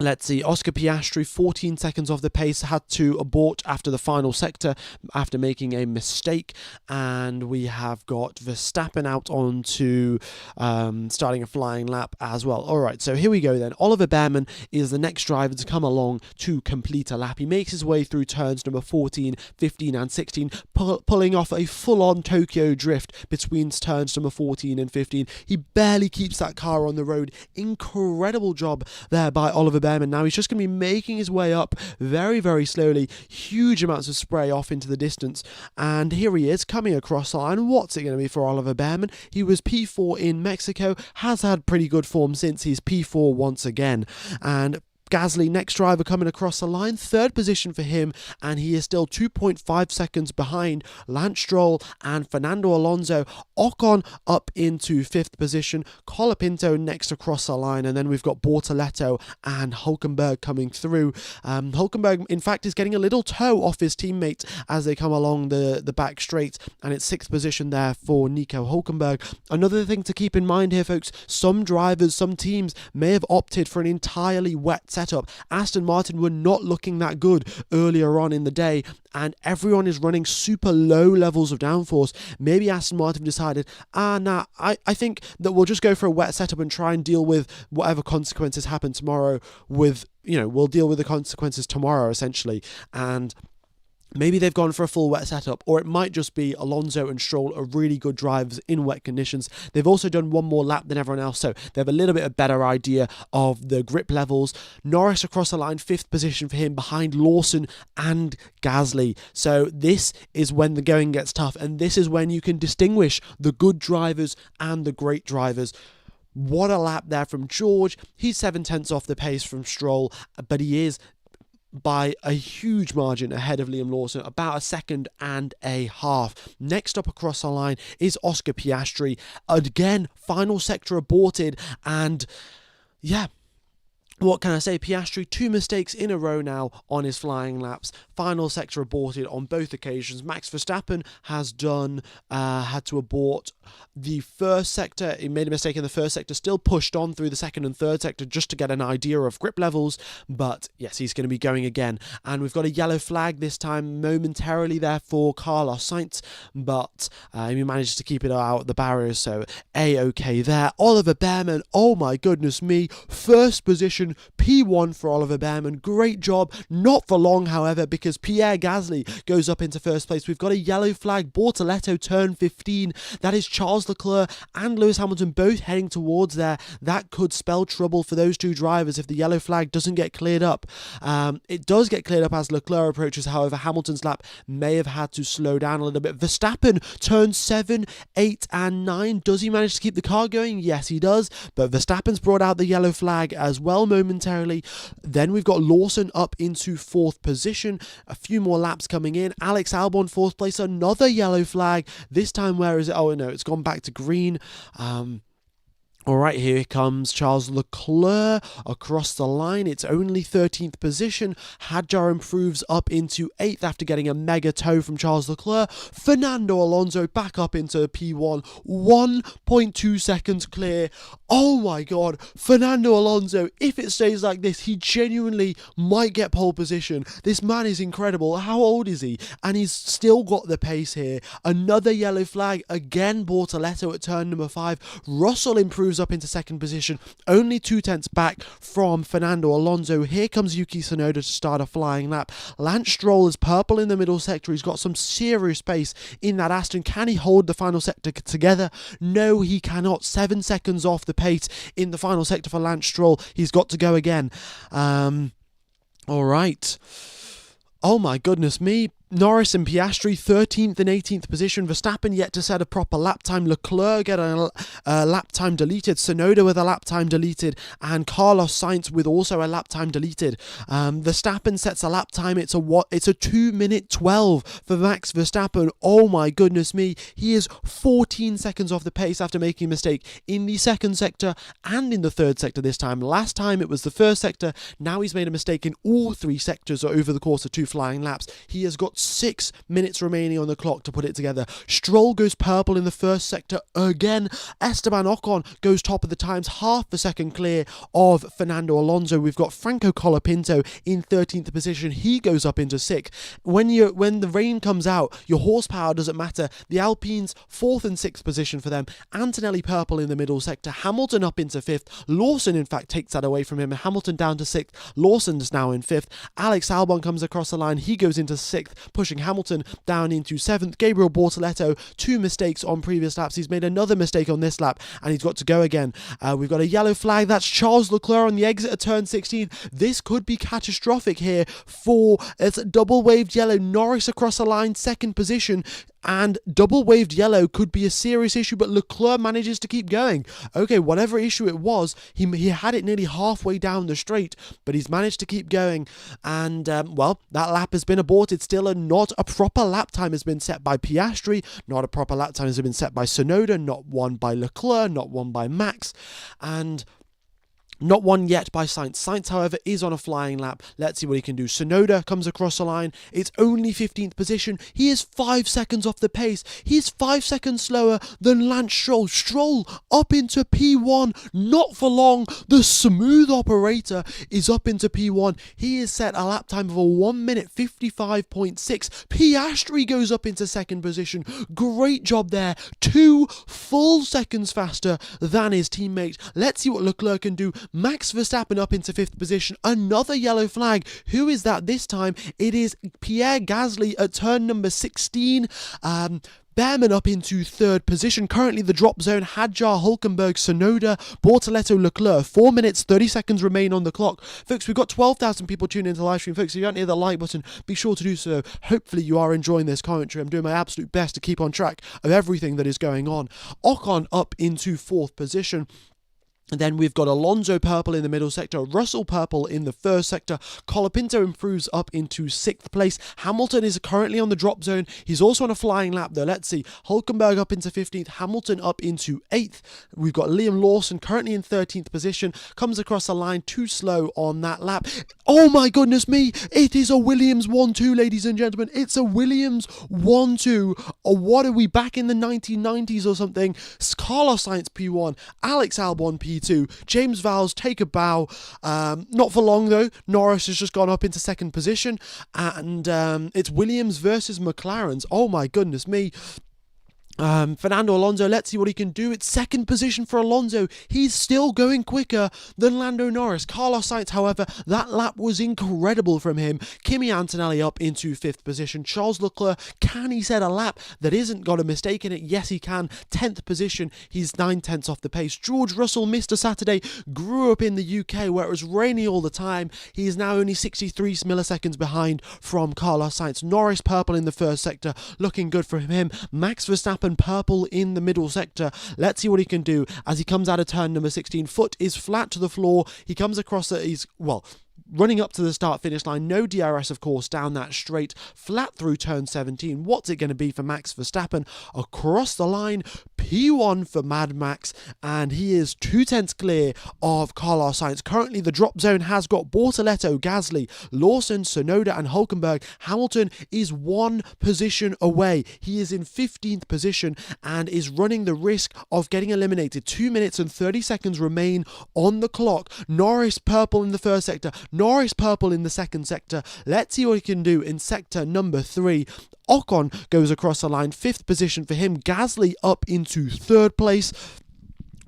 [SPEAKER 1] Let's see, Oscar Piastri, 14 seconds off the pace, had to abort after the final sector after making a mistake. And we have got Verstappen out onto starting a flying lap as well. All right, so here we go then. Oliver Behrman is the next driver to come along to complete a lap. He makes his way through turns number 14, 15 and 16, pulling off a full-on Tokyo drift between turns number 14 and 15. He barely keeps that car on the road. Incredible job there by Oliver Behrman. Now he's just going to be making his way up very, very slowly. Huge amounts of spray off into the distance. And here he is coming across the line. What's it going to be for Oliver Behrman? He was P4 in Mexico, has had pretty good form since. He's P4 once again. And Gasly, next driver coming across the line, 3rd position for him, and he is still 2.5 seconds behind Lance Stroll and Fernando Alonso. Ocon up into 5th position, Colapinto next across the line, and then we've got Bortoleto and Hülkenberg coming through. Hülkenberg, in fact, is getting a little toe off his teammate as they come along the back straight, and it's 6th position there for Nico Hülkenberg. Another thing to keep in mind here, folks, some drivers, some teams may have opted for an entirely wet setup. Aston Martin were not looking that good earlier on in the day, and everyone is running super low levels of downforce. Maybe Aston Martin decided, I think that we'll just go for a wet setup and try and deal with whatever consequences happen tomorrow with, we'll deal with the consequences tomorrow, essentially. And maybe they've gone for a full wet setup, or it might just be Alonso and Stroll are really good drivers in wet conditions. They've also done one more lap than everyone else, so they have a little bit of better idea of the grip levels. Norris across the line, 5th position for him, behind Lawson and Gasly. So this is when the going gets tough, and this is when you can distinguish the good drivers and the great drivers. What a lap there from George. He's 7/10 off the pace from Stroll, but he is by a huge margin ahead of Liam Lawson, about 1.5 seconds. Next up across the line is Oscar Piastri. Again, final sector aborted, and yeah, what can I say? Piastri, 2 mistakes in a row now on his flying laps. Final sector aborted on both occasions. Max Verstappen has had to abort the first sector. He made a mistake in the first sector, still pushed on through the second and third sector just to get an idea of grip levels. But yes, he's going to be going again. And we've got a yellow flag this time momentarily there for Carlos Sainz, but he managed to keep it out the barriers, so A-okay there. Oliver Behrman, oh my goodness me, first position, P1 for Oliver Behrman. Great job. Not for long, however, because Pierre Gasly goes up into first place. We've got a yellow flag. Bortoleto turn 15. That is Charles Leclerc and Lewis Hamilton both heading towards there. That could spell trouble for those two drivers if the yellow flag doesn't get cleared up. It does get cleared up as Leclerc approaches. However, Hamilton's lap may have had to slow down a little bit. Verstappen turns 7, 8 and 9. Does he manage to keep the car going? Yes, he does. But Verstappen's brought out the yellow flag as well momentarily. Then we've got Lawson up into 4th position. A few more laps coming in. Alex Albon 4th place. Another yellow flag. This time, where is it? Oh no, it's gone back to green. Alright, here comes Charles Leclerc across the line. It's only 13th position. Hadjar improves up into 8th after getting a mega tow from Charles Leclerc. Fernando Alonso back up into P1. 1.2 seconds clear. Oh my god, Fernando Alonso, if it stays like this, he genuinely might get pole position. This man is incredible. How old is he? And he's still got the pace here. Another yellow flag. Again, Bortoleto at turn number 5. Russell improves up into 2nd position, only 2/10 back from Fernando Alonso. Here comes Yuki Tsunoda to start a flying lap. Lance Stroll is purple in the middle sector. He's got some serious pace in that Aston. Can he hold the final sector together? No, he cannot. 7 seconds off the pace in the final sector for Lance Stroll. He's got to go again. All right. Oh my goodness me. Norris and Piastri 13th and 18th position. Verstappen yet to set a proper lap time. Leclerc get a lap time deleted. Tsunoda with a lap time deleted. And Carlos Sainz with also a lap time deleted. Verstappen sets a lap time. It's a 2-minute 12 for Max Verstappen. Oh my goodness me. He is 14 seconds off the pace after making a mistake in the 2nd sector and in the 3rd sector this time. Last time it was the 1st sector. Now he's made a mistake in all 3 sectors over the course of 2 flying laps. He has got 6 minutes remaining on the clock to put it together. Stroll goes purple in the 1st sector again. Esteban Ocon goes top of the times, half a second clear of Fernando Alonso. We've got Franco Colapinto in 13th position. He goes up into 6th. When the rain comes out, your horsepower doesn't matter. The Alpines 4th and 6th position for them. Antonelli purple in the middle sector. Hamilton up into 5th. Lawson in fact takes that away from him. Hamilton down to 6th. Lawson's now in 5th. Alex Albon comes across the line. He goes into 6th. Pushing Hamilton down into 7th. Gabriel Bortoleto, 2 mistakes on previous laps. He's made another mistake on this lap, and he's got to go again. We've got a yellow flag. That's Charles Leclerc on the exit of turn 16. This could be catastrophic here for it's double waved yellow. Norris across the line, 2nd position. And double waved yellow could be a serious issue, but Leclerc manages to keep going. Okay, whatever issue it was, he had it nearly halfway down the straight, but he's managed to keep going. And, well, that lap has been aborted. Still, not a proper lap time has been set by Piastri. Not a proper lap time has been set by Tsunoda. Not one by Leclerc. Not one by Max. And not one yet by Sainz. Sainz, however, is on a flying lap. Let's see what he can do. Tsunoda comes across the line. It's only 15th position. He is 5 seconds off the pace. He's 5 seconds slower than Lance Stroll. Stroll up into P1. Not for long. The smooth operator is up into P1. He has set a lap time of a 1 minute 55.6. Piastri goes up into 2nd position. Great job there. 2 full seconds faster than his teammate. Let's see what Leclerc can do. Max Verstappen up into 5th position. Another yellow flag. Who is that this time? It is Pierre Gasly at turn number 16. Behrman up into 3rd position. Currently the drop zone. Hadjar, Hulkenberg, Tsunoda, Bortoleto, Leclerc. 4 minutes, 30 seconds remain on the clock. Folks, we've got 12,000 people tuning into the live stream. Folks, if you haven't hit the like button, be sure to do so. Hopefully you are enjoying this commentary. I'm doing my absolute best to keep on track of everything that is going on. Ocon up into 4th position. And then we've got Alonso purple in the middle sector, Russell purple in the first sector. Colapinto improves up into 6th place. Hamilton is currently on the drop zone. He's also on a flying lap though. Let's see. Hulkenberg up into 15th, Hamilton up into 8th. We've got Liam Lawson currently in 13th position. Comes across the line too slow on that lap. Oh my goodness me. It is a Williams 1-2, ladies and gentlemen. It's a Williams 1-2. What are we, back in the 1990s or something? Carlos Sainz P1, Alex Albon P2. James Vowles take a bow. Not for long though. Norris has just gone up into 2nd position, and it's Williams versus McLaren's. Oh my goodness me. Fernando Alonso, let's see what he can do. It's 2nd position for Alonso. He's still going quicker than Lando Norris. Carlos Sainz, however, that lap was incredible from him. Kimi Antonelli up into 5th position. Charles Leclerc, can he set a lap that isn't got a mistake in it? Yes, he can. 10th position. He's 9/10 off the pace. George Russell, Mr. Saturday, grew up in the UK where it was rainy all the time. He is now only 63 milliseconds behind from Carlos Sainz. Norris purple in the first sector, looking good for him. Max Verstappen purple in the middle sector. Let's see what he can do as he comes out of turn number 16. Foot is flat to the floor. He comes across it. He's, well, running up to the start-finish line. No DRS, of course, down that straight, flat through turn 17. What's it going to be for Max Verstappen? Across the line, P1 for Mad Max, and he is 2/10 clear of Carlos Sainz. Currently, the drop zone has got Bortoleto, Gasly, Lawson, Tsunoda, and Hulkenberg. Hamilton is 1 position away. He is in 15th position and is running the risk of getting eliminated. 2 minutes and 30 seconds remain on the clock. Norris purple in the first sector. Norris purple in the 2nd sector. Let's see what he can do in sector number 3. Ocon goes across the line, 5th position for him. Gasly up into 3rd place.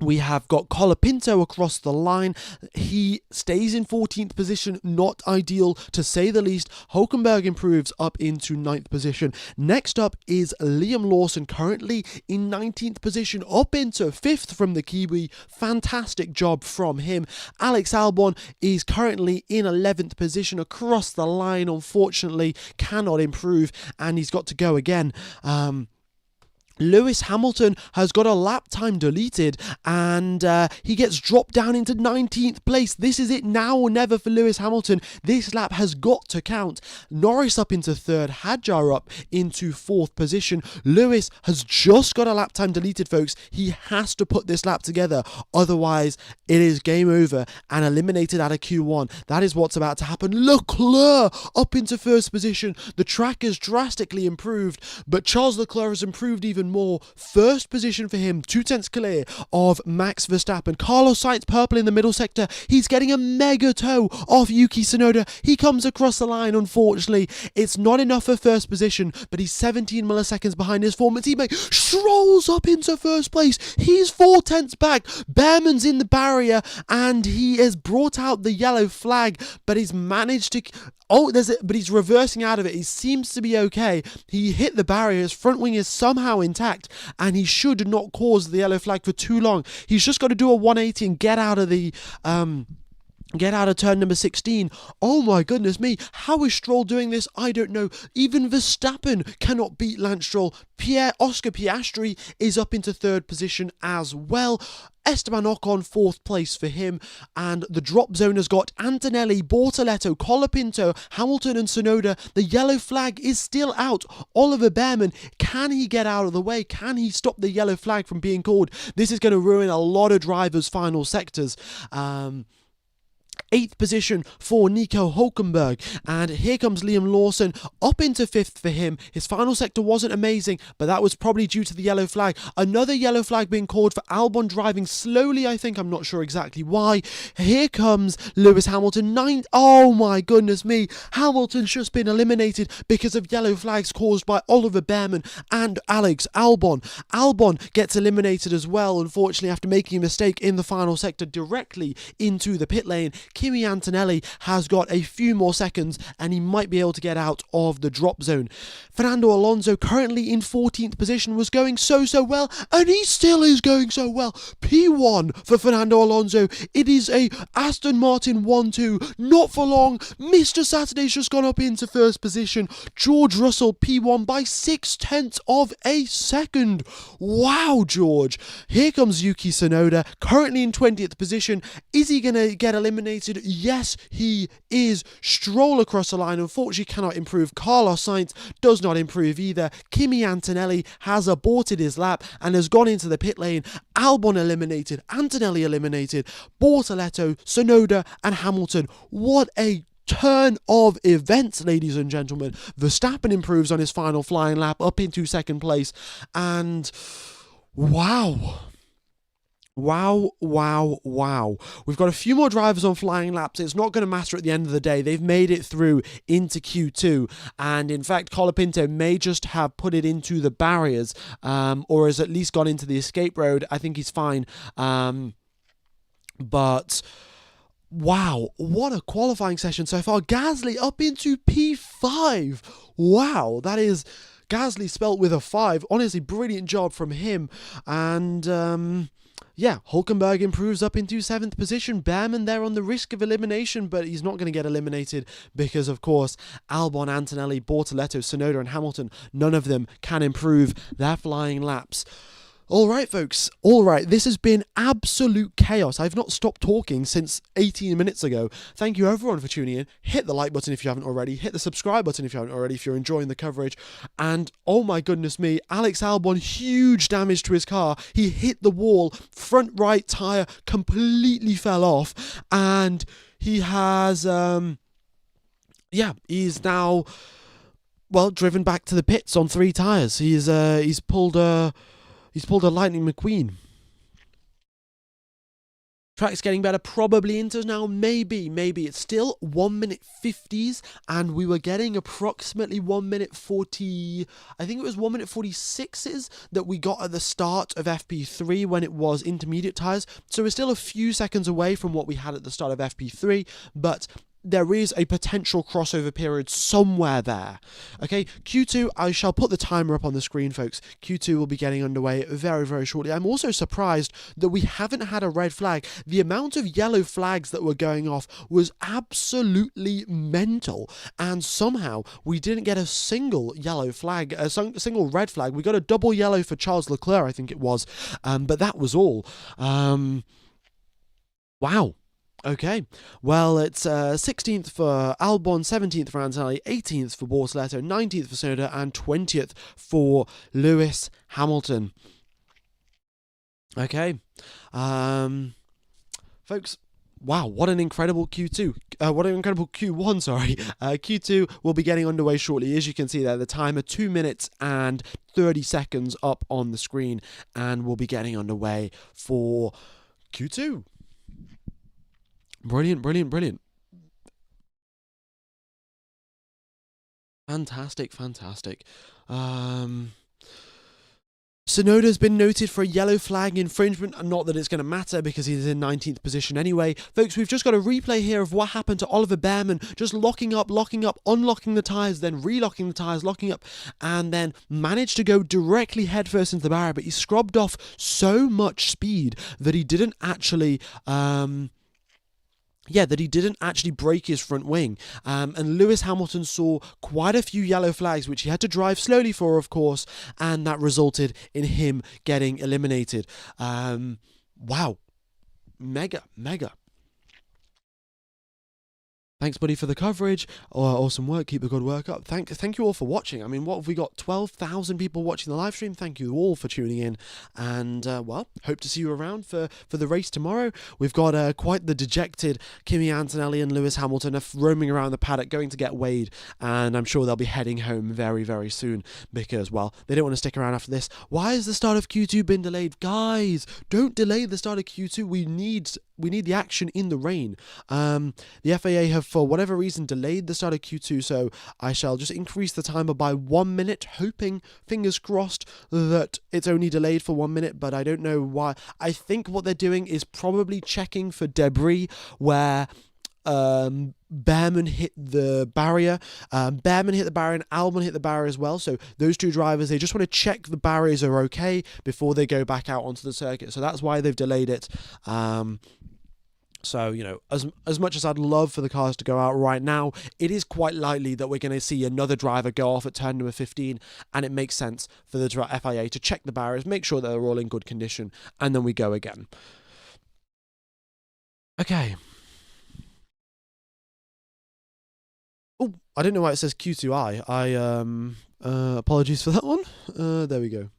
[SPEAKER 1] We have got Colapinto across the line. He stays in 14th position, not ideal to say the least. Hulkenberg improves up into 9th position. Next up is Liam Lawson, currently in 19th position, up into 5th from the Kiwi. Fantastic job from him. Alex Albon is currently in 11th position across the line, unfortunately cannot improve, and he's got to go again. Lewis Hamilton has got a lap time deleted, and he gets dropped down into 19th place. This is it now or never for Lewis Hamilton. This lap has got to count. Norris up into 3rd, Hadjar up into 4th position. Lewis has just got a lap time deleted, folks. He has to put this lap together, otherwise it is game over and eliminated out of Q1. That is what's about to happen. Leclerc up into 1st position. The track has drastically improved, but Charles Leclerc has improved even more. 1st position for him, 2/10 clear of Max Verstappen. Carlos Sainz purple in the middle sector. He's getting a mega toe off Yuki Tsunoda. He comes across the line, unfortunately. It's not enough for 1st position, but he's 17 milliseconds behind his former teammate. Strolls up into 1st place. He's 4/10 back. Behrman's in the barrier, and he has brought out the yellow flag, but he's managed to... but he's reversing out of it. He seems to be okay. He hit the barrier. His front wing is somehow intact, and he should not cause the yellow flag for too long. He's just got to do a 180 and get out of turn number 16. Oh my goodness me. How is Stroll doing this? I don't know. Even Verstappen cannot beat Lance Stroll. Oscar Piastri is up into 3rd position as well. Esteban Ocon 4th place for him, and the drop zone has got Antonelli, Bortoleto, Colapinto, Hamilton and Tsunoda. The yellow flag is still out. Oliver Behrman, can he get out of the way? Can he stop the yellow flag from being called? This is going to ruin a lot of drivers' final sectors. 8th position for Nico Hulkenberg, and here comes Liam Lawson up into 5th for him. His final sector wasn't amazing, but that was probably due to the yellow flag. Another yellow flag being called for Albon driving slowly, I think. I'm not sure exactly why. Here comes Lewis Hamilton, 9th. Oh my goodness me. Hamilton's just been eliminated because of yellow flags caused by Oliver Behrman and Alex Albon. Albon gets eliminated as well, unfortunately, after making a mistake in the final sector directly into the pit lane. Kimi Antonelli has got a few more seconds and he might be able to get out of the drop zone. Fernando Alonso, currently in 14th position, was going so well, and he still is going so well. P1 for Fernando Alonso. It is a Aston Martin 1-2. Not for long. Mr. Saturday's just gone up into first position. George Russell P1 by 0.6 of a second. Wow, George. Here comes Yuki Tsunoda, currently in 20th position. Is he going to get eliminated? Yes, he is. Stroll across the line, unfortunately cannot improve. Carlos Sainz does not improve either. Kimi Antonelli has aborted his lap and has gone into the pit lane. Albon eliminated, Antonelli eliminated, Bortoleto, Tsunoda and Hamilton. What a turn of events, ladies and gentlemen. Verstappen improves on his final flying lap up into second place, and wow. Wow. We've got a few more drivers on flying laps. It's not going to matter at the end of the day. They've made it through into Q2. And in fact, Colapinto may just have put it into the barriers, or has at least gone into the escape road. I think he's fine. But wow, what a qualifying session so far. Gasly up into P5. Wow, that is Gasly spelt with a 5. Honestly, brilliant job from him. And yeah, Hulkenberg improves up into 7th position. Behrman there on the risk of elimination, but he's not going to get eliminated because, of course, Albon, Antonelli, Bortoleto, Tsunoda and Hamilton, none of them can improve their flying laps. All right, folks. All right. This has been absolute chaos. I've not stopped talking since 18 minutes ago. Thank you, everyone, for tuning in. Hit the like button if you haven't already. Hit the subscribe button if you haven't already, if you're enjoying the coverage. And, oh my goodness me, Alex Albon, huge damage to his car. He hit the wall. Front right tyre completely fell off. And he has, he's now, well, driven back to the pits on 3 tyres. He's pulled a Lightning McQueen. Track's getting better, probably into now, maybe. It's still 1 minute 50s, and we were getting approximately 1 minute 40, I think it was 1 minute 46s that we got at the start of FP3 when it was intermediate tyres. So we're still a few seconds away from what we had at the start of FP3, but there is a potential crossover period somewhere there. Okay, Q2, I shall put the timer up on the screen, folks. Q2 will be getting underway very, very shortly. I'm also surprised that we haven't had a red flag. The amount of yellow flags that were going off was absolutely mental, and somehow we didn't get a single yellow flag, a single red flag. We got a double yellow for Charles Leclerc, I think it was, but that was all. Wow. Okay, well, it's 16th for Albon, 17th for Antonelli, 18th for Bortoleto, 19th for Tsunoda, and 20th for Lewis Hamilton. Okay, folks, wow, what an incredible Q2. What an incredible Q1, sorry. Q2 will be getting underway shortly. As you can see there, the timer 2 minutes and 30 seconds up on the screen, and we'll be getting underway for Q2. Brilliant. Fantastic. Tsunoda's been noted for a yellow flag infringement, and not that it's going to matter because he's in 19th position anyway. Folks, we've just got a replay here of what happened to Oliver Behrman, just locking up, unlocking the tyres, then relocking the tyres, locking up, and then managed to go directly headfirst into the barrier, but he scrubbed off so much speed that he didn't actually break his front wing. And Lewis Hamilton saw quite a few yellow flags, which he had to drive slowly for, of course, and that resulted in him getting eliminated. Wow. Mega. Thanks, buddy, for the coverage. Awesome work. Keep the good work up. Thank you all for watching. I mean, what have we got? 12,000 people watching the live stream. Thank you all for tuning in. And, well, hope to see you around for the race tomorrow. We've got quite the dejected Kimi Antonelli and Lewis Hamilton roaming around the paddock, going to get weighed. And I'm sure they'll be heading home very, very soon because, well, they don't want to stick around after this. Why has the start of Q2 been delayed? Guys, don't delay the start of Q2. We need the action in the rain. The FAA have, for whatever reason, delayed the start of Q2, so I shall just increase the timer by 1 minute, hoping, fingers crossed, that it's only delayed for 1 minute, but I don't know why. I think what they're doing is probably checking for debris where Behrman hit the barrier. Behrman hit the barrier and Albon hit the barrier as well. So those two drivers, they just want to check the barriers are okay before they go back out onto the circuit. So that's why they've delayed it. So, you know, as much as I'd love for the cars to go out right now, it is quite likely that we're going to see another driver go off at turn number 15, and it makes sense for the FIA to check the barriers, make sure that they're all in good condition, and then we go again. Okay. Oh, I don't know why it says Q2i. Apologies for that one. There we go.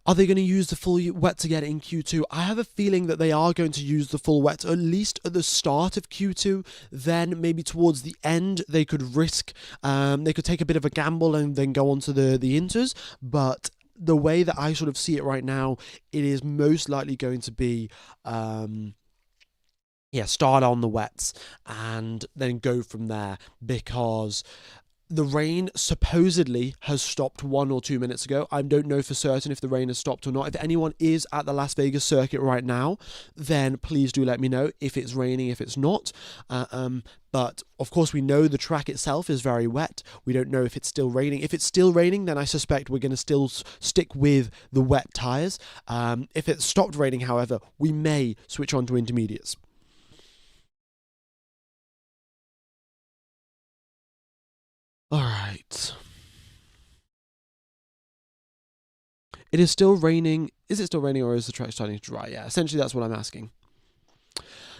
[SPEAKER 1] Are they going to use the full wet again in Q2? I have a feeling that they are going to use the full wet, at least at the start of Q2. Then maybe towards the end, they could risk, they could take a bit of a gamble and then go on to the inters. But the way that I sort of see it right now, it is most likely going to be, start on the wets and then go from there, because the rain supposedly has stopped 1 or 2 minutes ago. I don't know for certain if the rain has stopped or not. If anyone is at the Las Vegas circuit right now, then please do let me know if it's raining, if it's not. But of course, we know the track itself is very wet. We don't know if it's still raining. If it's still raining, then I suspect we're going to still stick with the wet tyres. If it's stopped raining, however, we may switch on to intermediates. All right. It is still raining. Is it still raining, or is the track starting to dry? Yeah, essentially that's what I'm asking.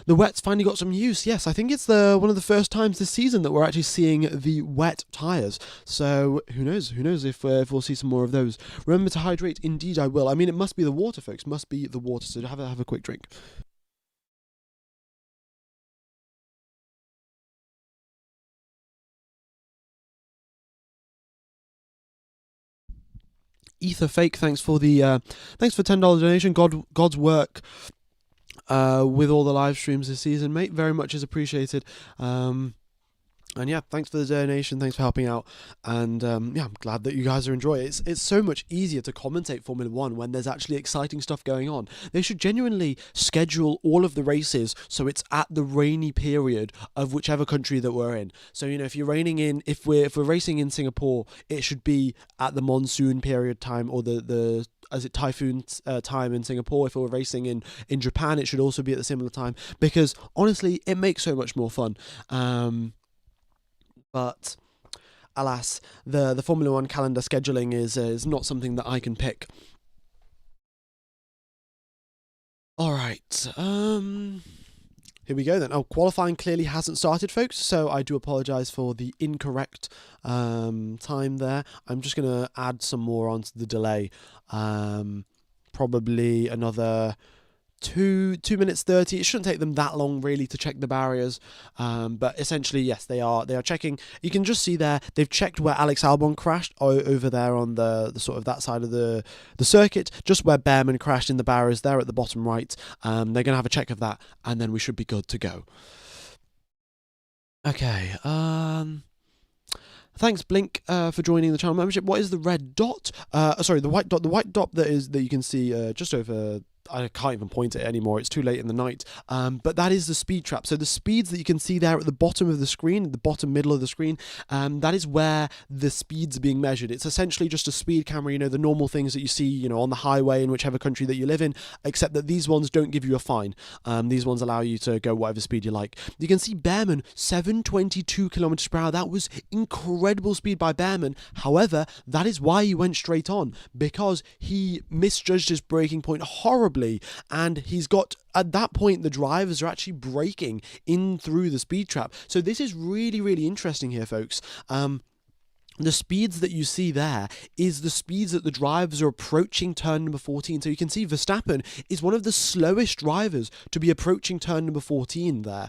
[SPEAKER 1] The wet's finally got some use. Yes, I think it's one of the first times this season that we're actually seeing the wet tyres. So who knows? Who knows if we'll see some more of those. Remember to hydrate. Indeed, I will. I mean, it must be the water, folks. Must be the water. So have a quick drink. Ether Fake, thanks for $10 donation. God's work with all the live streams this season, mate. Very much is appreciated. And yeah, thanks for the donation. Thanks for helping out. And I'm glad that you guys are enjoying it. It's so much easier to commentate Formula One when there's actually exciting stuff going on. They should genuinely schedule all of the races so it's at the rainy period of whichever country that we're in. So, you know, if we're racing in Singapore, it should be at the monsoon period time, or the typhoon time in Singapore. If we're racing in Japan, it should also be at the similar time, because honestly, it makes so much more fun. But alas, the Formula One calendar scheduling is not something that I can pick. All right. Here we go then. Oh, qualifying clearly hasn't started, folks, so I do apologise for the incorrect time there. I'm just going to add some more onto the delay. Probably another 2 minutes 30. It shouldn't take them that long really to check the barriers, but essentially, yes, they are checking. You can just see there they've checked where Alex Albon crashed over there on the sort of that side of the circuit, just where Behrman crashed in the barriers there at the bottom right. They're gonna have a check of that, and then we should be good to go. Okay. Thanks, Blink, for joining the channel membership. What is the red dot? Sorry, the white dot. The white dot that you can see just over. I can't even point it anymore, it's too late in the night, but that is the speed trap. So the speeds that you can see there at the bottom of the screen, the bottom middle of the screen, that is where the speeds are being measured. It's essentially just a speed camera, you know, the normal things that you see, you know, on the highway in whichever country that you live in, except that these ones don't give you a fine. These ones allow you to go whatever speed you like. You can see Behrman, 722 kilometers per hour. That was incredible speed by Behrman. However, that is why he went straight on, because he misjudged his braking point horribly. And he's got, at that point, the drivers are actually braking in through the speed trap. So this is really, really interesting here, folks. The speeds that you see there is the speeds that the drivers are approaching turn number 14. So you can see Verstappen is one of the slowest drivers to be approaching turn number 14 there.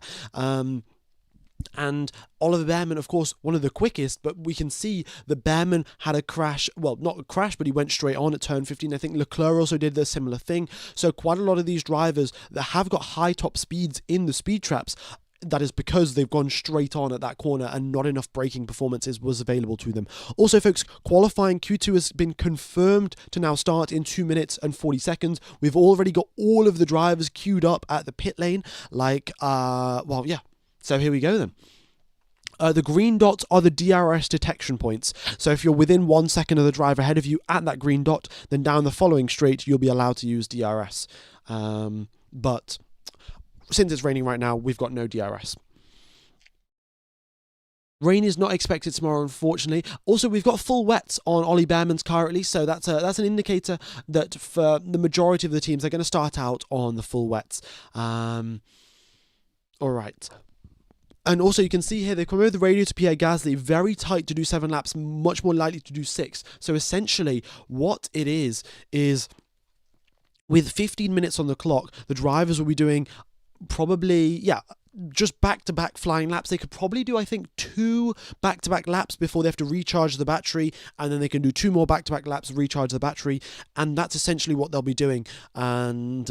[SPEAKER 1] And Oliver Behrman, of course, one of the quickest, but we can see that Behrman had a crash, well, not a crash, but he went straight on at turn 15. I think Leclerc also did a similar thing. So quite a lot of these drivers that have got high top speeds in the speed traps that is because they've gone straight on at that corner and not enough braking performances was available to them. Also, folks, qualifying Q2 has been confirmed to now start in 2 minutes and 40 seconds. We've already got all of the drivers queued up at the pit lane. So here we go then. The green dots are the DRS detection points. So if you're within 1 second of the driver ahead of you at that green dot, then down the following straight, you'll be allowed to use DRS. But since it's raining right now, we've got no DRS. Rain is not expected tomorrow, unfortunately. Also, we've got full wets on Ollie Behrman's car at least, so that's an indicator that for the majority of the teams, they're going to start out on the full wets. All right. And also you can see here, they've come over the radio to Pierre Gasly, very tight to do 7 laps, much more likely to do 6. So essentially what it is with 15 minutes on the clock, the drivers will be doing probably, just back-to-back flying laps. They could probably do, I think, 2 back-to-back laps before they have to recharge the battery, and then they can do 2 more back-to-back laps, recharge the battery, and that's essentially what they'll be doing. And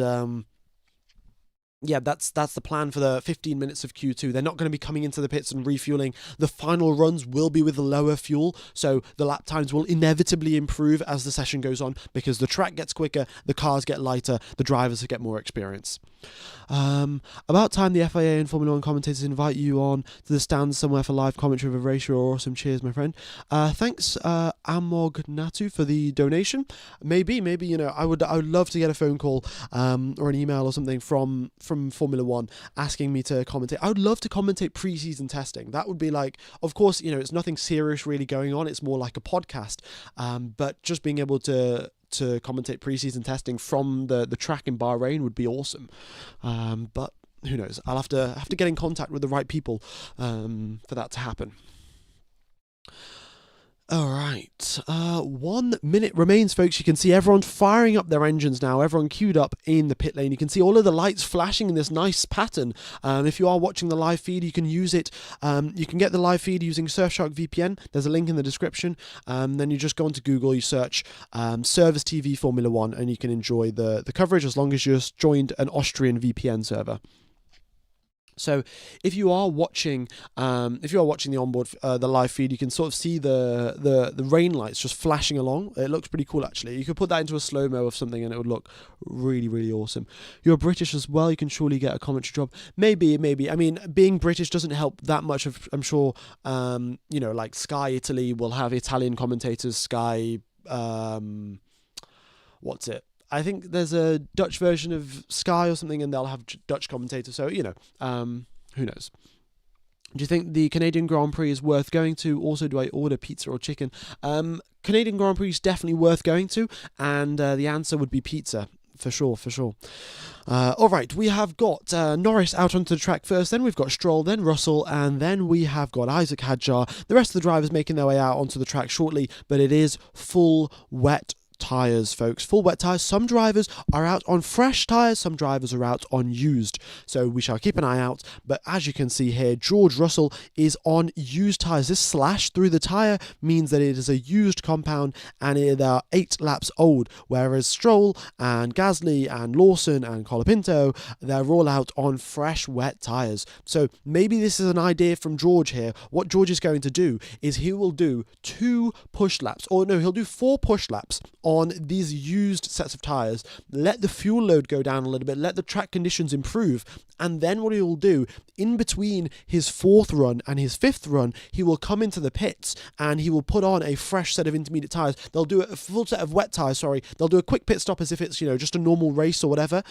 [SPEAKER 1] that's the plan for the 15 minutes of Q2. They're not going to be coming into the pits and refueling. The final runs will be with lower fuel, so the lap times will inevitably improve as the session goes on because the track gets quicker, the cars get lighter, the drivers get more experience. About time the FIA and Formula 1 commentators invite you on to the stands somewhere for live commentary of a race. You're awesome. Cheers, my friend. Thanks, Amog Natu, for the donation. Maybe, I would love to get a phone call or an email or something from Formula 1 asking me to commentate. I would love to commentate pre-season testing. That would be like, of course, it's nothing serious really going on. It's more like a podcast. But just being able to commentate pre-season testing from the track in Bahrain would be awesome. But who knows? I'll have to get in contact with the right people for that to happen. All right, 1 minute remains, folks. You can see everyone firing up their engines now. Everyone queued up in the pit lane. You can see all of the lights flashing in this nice pattern. If you are watching the live feed, you can use it. You can get the live feed using Surfshark VPN. There's a link in the description. Then you just go into Google, you search Service TV Formula 1, and you can enjoy the coverage as long as you just joined an Austrian VPN server. So if you are watching the onboard, the live feed, you can sort of see the rain lights just flashing along. It looks pretty cool, actually. You could put that into a slow-mo of something and it would look really, really awesome. You're British as well. You can surely get a commentary job. Maybe. I mean, being British doesn't help that much. I'm sure, like Sky Italy will have Italian commentators. Sky, what's it? I think there's a Dutch version of Sky or something, and they'll have Dutch commentators. So, who knows? Do you think the Canadian Grand Prix is worth going to? Also, do I order pizza or chicken? Canadian Grand Prix is definitely worth going to, and the answer would be pizza. For sure. All right, we have got Norris out onto the track first, then we've got Stroll, then Russell, and then we have got Isaac Hadjar. The rest of the drivers making their way out onto the track shortly, but it is full wet tyres, folks. Full wet tyres. Some drivers are out on fresh tyres, some drivers are out on used. So we shall keep an eye out. But as you can see here, George Russell is on used tyres. This slash through the tyre means that it is a used compound and they are 8 laps old. Whereas Stroll and Gasly and Lawson and Colapinto, they're all out on fresh wet tyres. So maybe this is an idea from George here. What George is going to do is he will do 2 push laps, or no, he'll do 4 push laps on these used sets of tyres, let the fuel load go down a little bit, let the track conditions improve, and then what he will do, in between his 4th run and his 5th run, he will come into the pits and he will put on a fresh set of intermediate tyres. They'll do a full set of wet tyres, they'll do a quick pit stop as if it's, just a normal race or whatever,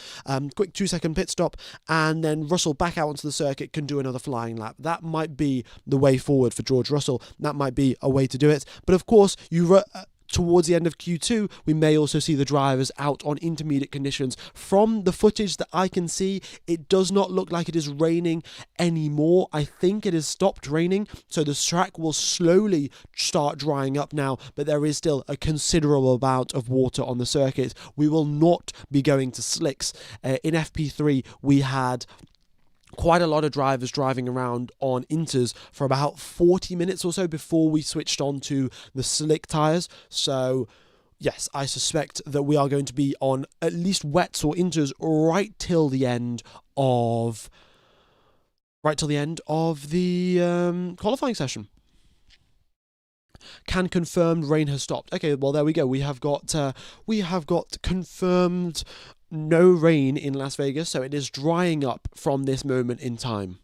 [SPEAKER 1] quick 2-second pit stop, and then Russell back out onto the circuit can do another flying lap. That might be the way forward for George Russell. That might be a way to do it. But of course, towards the end of Q2, we may also see the drivers out on intermediate conditions. From the footage that I can see, it does not look like it is raining anymore. I think it has stopped raining, so the track will slowly start drying up now, but there is still a considerable amount of water on the circuit. We will not be going to slicks. In FP3, we had quite a lot of drivers driving around on inters for about 40 minutes or so before we switched on to the slick tyres. So yes, I suspect that we are going to be on at least wets or inters right till the end of right till the end of the qualifying session. Can confirmed rain has stopped. Okay, well there we go. We have got confirmed no rain in Las Vegas, so it is drying up from this moment in time.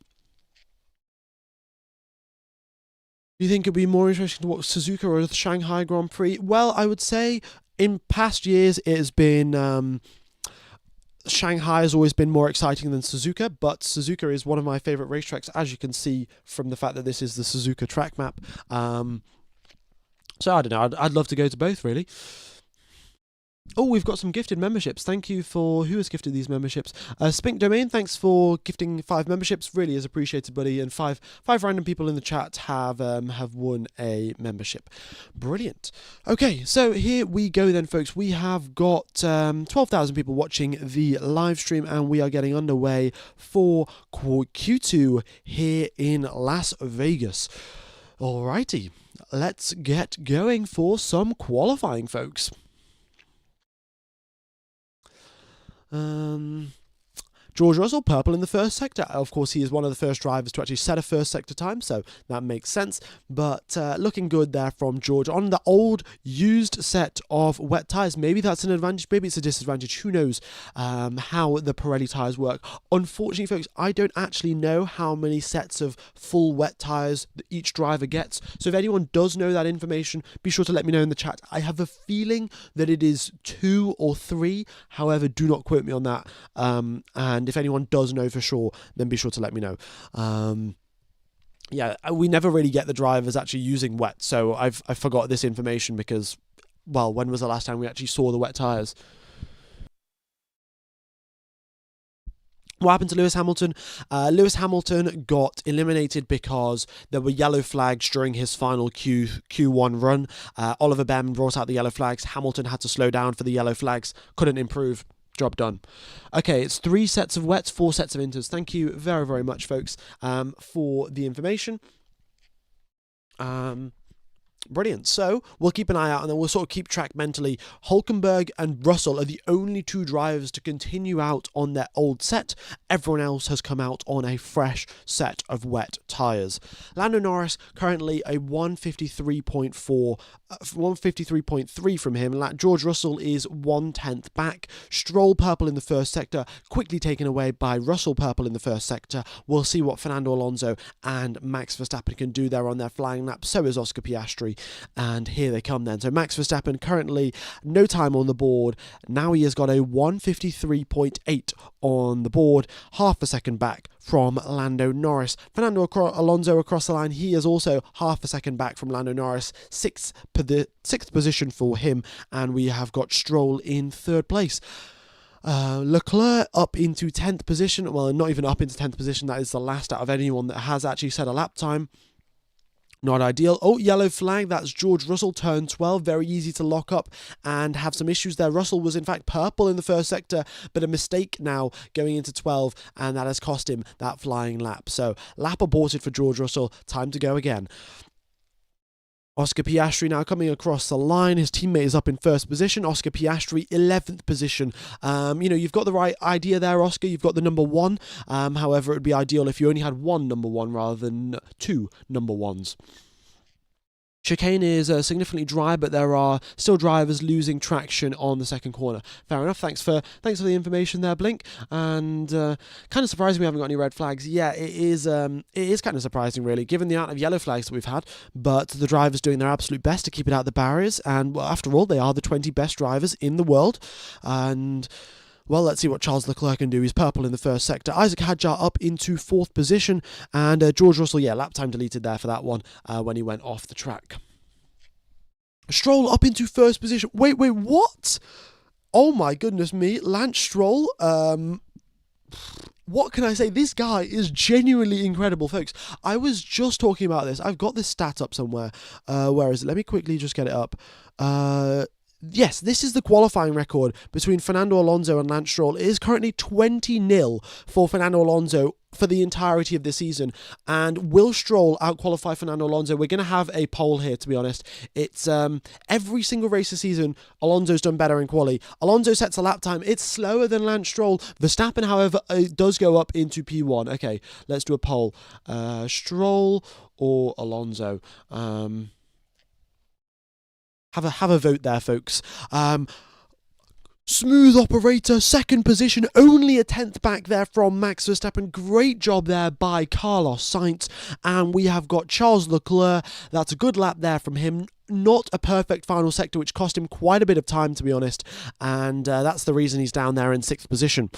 [SPEAKER 1] Do you think it'd be more interesting to watch Suzuka or the Shanghai Grand Prix? Well, I would say in past years it has been Shanghai has always been more exciting than Suzuka, but Suzuka is one of my favourite racetracks, as you can see from the fact that this is the Suzuka track map. So I don't know, I'd love to go to both, really. Oh, we've got some gifted memberships. Thank you for who has gifted these memberships. Spink Domain, thanks for gifting 5 memberships. Really is appreciated, buddy. And five random people in the chat have won a membership. Brilliant. Okay, so here we go then, folks. We have got 12,000 people watching the live stream, and we are getting underway for Q2 here in Las Vegas. Alrighty, let's get going for some qualifying, folks. George Russell, purple in the first sector. Of course, he is one of the first drivers to actually set a first sector time, so that makes sense. But looking good there from George on the old used set of wet tyres. Maybe that's an advantage, maybe it's a disadvantage. Who knows how the Pirelli tyres work. Unfortunately, folks, I don't actually know how many sets of full wet tyres that each driver gets. So if anyone does know that information, be sure to let me know in the chat. I have a feeling that it is 2 or 3. However, do not quote me on that. And if anyone does know for sure, then be sure to let me know. Yeah, we never really get the drivers actually using wet, so I forgot this information because, well, when was the last time we actually saw the wet tyres? What happened to Lewis Hamilton? Lewis Hamilton got eliminated because there were yellow flags during his final Q1 run. Oliver Behrman brought out the yellow flags. Hamilton had to slow down for the yellow flags. Couldn't improve. Job done. Okay, it's 3 sets of wets, 4 sets of inters. Thank you very, very much, folks, for the information. Brilliant. So we'll keep an eye out, and then we'll sort of keep track mentally. Hulkenberg and Russell are the only 2 drivers to continue out on their old set. Everyone else has come out on a fresh set of wet tyres. Lando Norris currently a 153.4, 153.3 from him. George Russell is 1/10 back. Stroll purple in the first sector, quickly taken away by Russell purple in the first sector. We'll see what Fernando Alonso and Max Verstappen can do there on their flying lap. So is Oscar Piastri. And here they come then. So Max Verstappen currently no time on the board. Now he has got a 153.8 on the board, half a second back from Lando Norris. Fernando Alonso across the line, he is also half a second back from Lando Norris, sixth position for him, and we have got Stroll in 3rd place. Leclerc up into 10th position, well, not even up into 10th position, that is the last out of anyone that has actually set a lap time. Not ideal. Oh, yellow flag. That's George Russell, turn 12. Very easy to lock up and have some issues there. Russell was in fact purple in the first sector, but a mistake now going into 12, and that has cost him that flying lap. So lap aborted for George Russell. Time to go again. Oscar Piastri now coming across the line. His teammate is up in 1st position. Oscar Piastri, 11th position. You've got the right idea there, Oscar. You've got the number 1. However, it would be ideal if you only had 1 number 1 rather than 2 number 1s. Chicane is significantly dry, but there are still drivers losing traction on the second corner. Fair enough. Thanks for the information there, Blink. And kind of surprising we haven't got any red flags. Yeah, it is kind of surprising, really, given the amount of yellow flags that we've had. But the drivers doing their absolute best to keep it out the barriers. And well, after all, they are the 20 best drivers in the world. And well, let's see what Charles Leclerc can do. He's purple in the first sector. Isaac Hadjar up into 4th position. And George Russell, yeah, lap time deleted there for that one when he went off the track. Stroll up into 1st position. Wait, what? Oh my goodness me. Lance Stroll, what can I say? This guy is genuinely incredible, folks. I was just talking about this. I've got this stat up somewhere. Where is it? Let me quickly just get it up. Yes, this is the qualifying record between Fernando Alonso and Lance Stroll. It is currently 20-0 for Fernando Alonso for the entirety of the season. And will Stroll outqualify Fernando Alonso? We're going to have a poll here, to be honest. It's every single race this season, Alonso's done better in quali. Alonso sets a lap time. It's slower than Lance Stroll. Verstappen, however, does go up into P1. Okay, let's do a poll. Stroll or Alonso? Have a vote there, folks. Smooth operator, second position, only a 10th back there from Max Verstappen. Great job there by Carlos Sainz. And we have got Charles Leclerc. That's a good lap there from him. Not a perfect final sector, which cost him quite a bit of time, to be honest. And that's the reason he's down there in 6th position.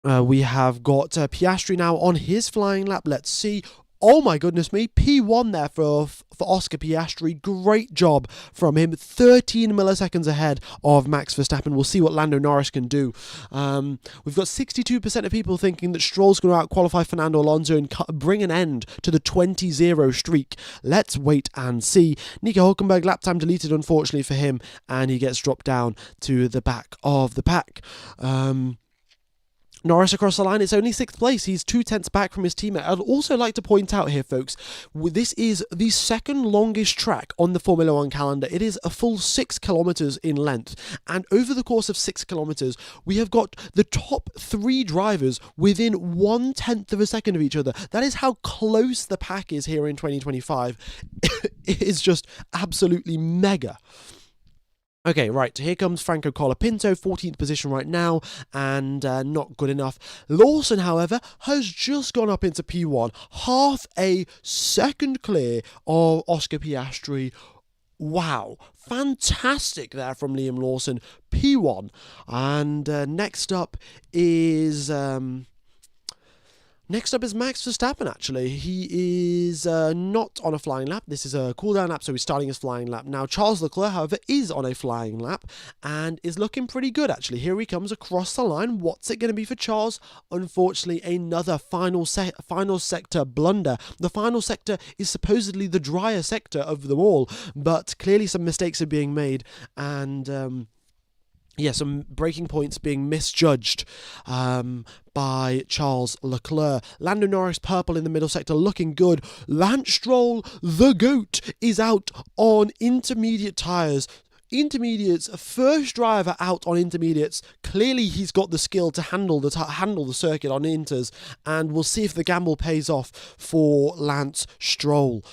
[SPEAKER 1] We have got Piastri now on his flying lap. Let's see. Oh my goodness me, P1 there for Oscar Piastri. Great job from him. 13 milliseconds ahead of Max Verstappen. We'll see what Lando Norris can do. We've got 62% of people thinking that Stroll's going to outqualify Fernando Alonso and bring an end to the 20-0 streak. Let's wait and see. Nico Hülkenberg, lap time deleted unfortunately for him, and he gets dropped down to the back of the pack. Norris across the line, it's only 6th place. He's 2/10 back from his teammate. I'd also like to point out here, folks, this is the second longest track on the Formula 1 calendar. It is a full 6 kilometers in length. And over the course of 6 kilometers, we have got the top 3 drivers within 1/10 of a second of each other. That is how close the pack is here in 2025. It is just absolutely mega. Okay, right, here comes Franco Colapinto, 14th position right now, and not good enough. Lawson, however, has just gone up into P1, half a second clear of Oscar Piastri. Wow, fantastic there from Liam Lawson, P1. And next up is Max Verstappen, actually. He is not on a flying lap. This is a cool-down lap, so he's starting his flying lap. Now, Charles Leclerc, however, is on a flying lap and is looking pretty good, actually. Here he comes across the line. What's it going to be for Charles? Unfortunately, another final sector blunder. The final sector is supposedly the drier sector of them all, but clearly some mistakes are being made, and some breaking points being misjudged by Charles Leclerc. Lando Norris, purple in the middle sector, looking good. Lance Stroll, the GOAT, is out on intermediate tyres. Intermediates, first driver out on intermediates. Clearly he's got the skill to handle the circuit on inters, and we'll see if the gamble pays off for Lance Stroll.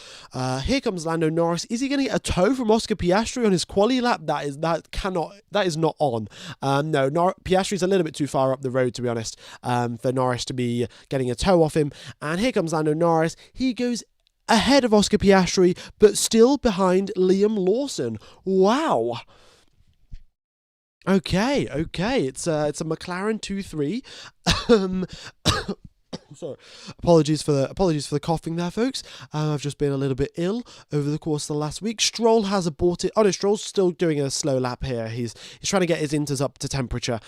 [SPEAKER 1] Here comes Lando Norris. Is he going to get a tow from Oscar Piastri on his quali lap? That is not on. Piastri's a little bit too far up the road, to be honest, for Norris to be getting a tow off him. And here comes Lando Norris. He goes ahead of Oscar Piastri, but still behind Liam Lawson. Wow. Okay. It's a McLaren 2-3. Sorry. Apologies for the coughing there, folks. I've just been a little bit ill over the course of the last week. Stroll has aborted. Oh no, Stroll's still doing a slow lap here. He's trying to get his inters up to temperature.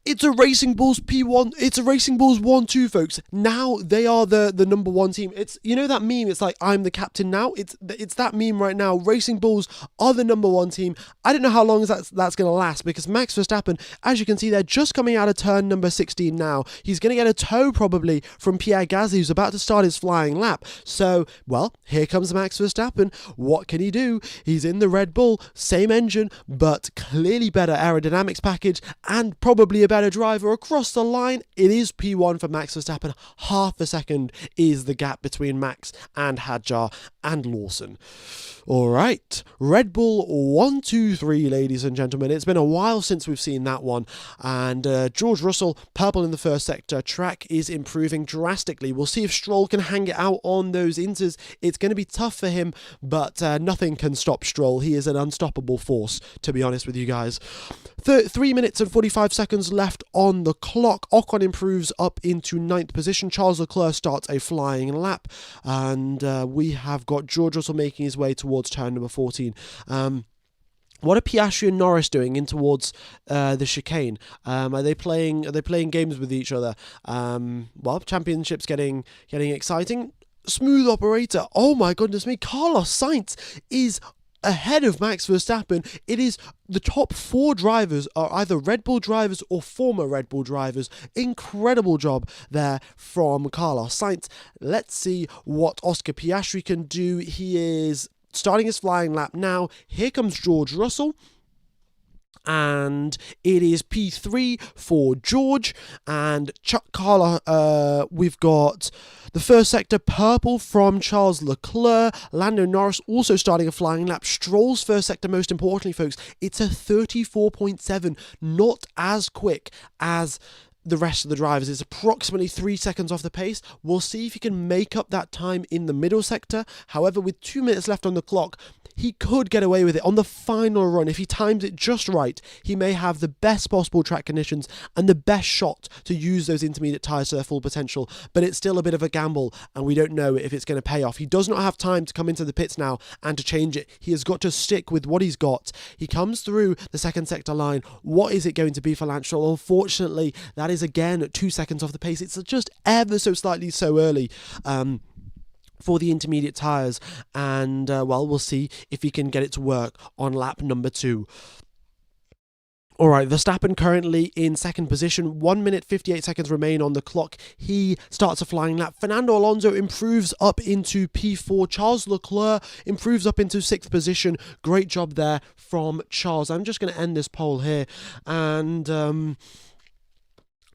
[SPEAKER 1] It's a Racing Bulls P1. It's a Racing Bulls 1-2, folks. Now they are the number 1 team. It's, you know that meme, it's like, I'm the captain now? It's that meme right now. Racing Bulls are the number 1 team. I don't know how long that's going to last, because Max Verstappen, as you can see, they're just coming out of turn number 16 now. He's going to get a tow probably from Pierre Gasly, who's about to start his flying lap. So, well, here comes Max Verstappen. What can he do? He's in the Red Bull, same engine, but clearly better aerodynamics package, and probably a better driver across the line. It is P1 for Max Verstappen. Half a second is the gap between Max and Hadjar and Lawson. All right, Red Bull 1-2-3, ladies and gentlemen. It's been a while since we've seen that one. And George Russell, purple in the first sector. Track is improving drastically. We'll see if Stroll can hang it out on those inters. It's going to be tough for him, but nothing can stop Stroll. He is an unstoppable force, to be honest with you guys. 3 minutes and 45 seconds left on the clock. Ocon improves up into 9th position. Charles Leclerc starts a flying lap, and we have got George Russell making his way towards turn number 14. What are Piastri and Norris doing in towards the chicane? Are they playing games with each other? Well, championship's getting exciting. Smooth operator. Oh my goodness me, Carlos Sainz is ahead of Max Verstappen. It is the top 4 drivers are either Red Bull drivers or former Red Bull drivers. Incredible job there from Carlos Sainz. Let's see what Oscar Piastri can do. He is starting his flying lap now. Here comes George Russell. And it is P3 for George and Carla. We've got the first sector purple from Charles Leclerc. Lando Norris also starting a flying lap. Stroll's first sector, most importantly, folks, it's a 34.7, not as quick as the rest of the drivers. It's approximately 3 seconds off the pace. We'll see if he can make up that time in the middle sector. However, with 2 minutes left on the clock, he could get away with it on the final run. If he times it just right, he may have the best possible track conditions and the best shot to use those intermediate tyres to their full potential. But it's still a bit of a gamble, and we don't know if it's going to pay off. He does not have time to come into the pits now and to change it. He has got to stick with what he's got. He comes through the second sector line. What is it going to be for Lance Stroll? Unfortunately, that is again 2 seconds off the pace. It's just ever so slightly so early. For the intermediate tyres, and well, we'll see if he can get it to work on lap number 2. Alright, Verstappen currently in second position. 1 minute 58 seconds remain on the clock. He starts a flying lap. Fernando Alonso improves up into P4. Charles Leclerc improves up into 6th position. Great job there from Charles. I'm just going to end this poll here, and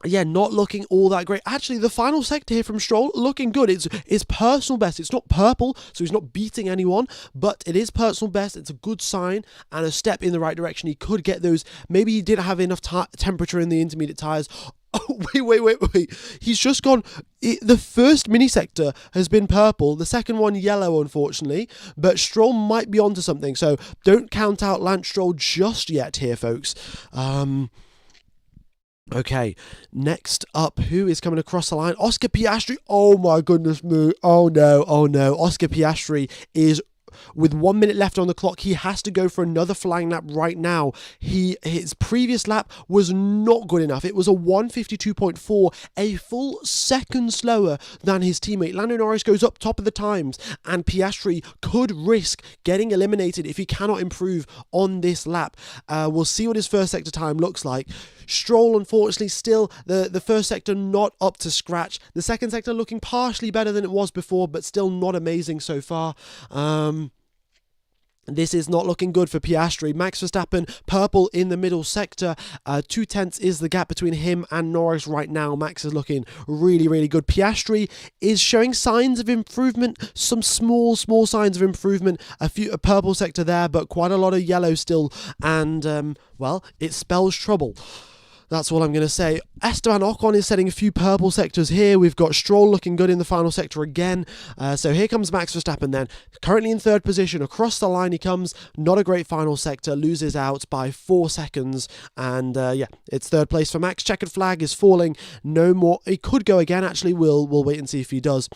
[SPEAKER 1] yeah, not looking all that great. Actually, the final sector here from Stroll, looking good. It's personal best. It's not purple, so he's not beating anyone, but it is personal best. It's a good sign and a step in the right direction. He could get those. Maybe he didn't have enough temperature in the intermediate tyres. Oh, wait. He's just gone. The first mini sector has been purple, the second one yellow, unfortunately, but Stroll might be onto something, so don't count out Lance Stroll just yet here, folks. Okay, next up, who is coming across the line? Oscar Piastri. Oh my goodness me. Oh no. Oscar Piastri is, with 1 minute left on the clock, he has to go for another flying lap right now. His previous lap was not good enough. It was a 1:52.4, a full second slower than his teammate. Lando Norris goes up top of the times, and Piastri could risk getting eliminated if he cannot improve on this lap. We'll see what his first sector time looks like. Stroll, unfortunately, still the first sector not up to scratch. The second sector looking partially better than it was before, but still not amazing so far. This is not looking good for Piastri. Max Verstappen, purple in the middle sector. 0.2 is the gap between him and Norris right now. Max is looking really, really good. Piastri is showing signs of improvement, some small signs of improvement. A purple sector there, but quite a lot of yellow still. And, well, it spells trouble. That's all I'm going to say. Esteban Ocon is setting a few purple sectors here. We've got Stroll looking good in the final sector again. So here comes Max Verstappen then. Currently in third position. Across the line he comes. Not a great final sector. Loses out by 4 seconds. And yeah, it's third place for Max. Checkered flag is falling. No more. He could go again, actually. We'll wait and see if he does.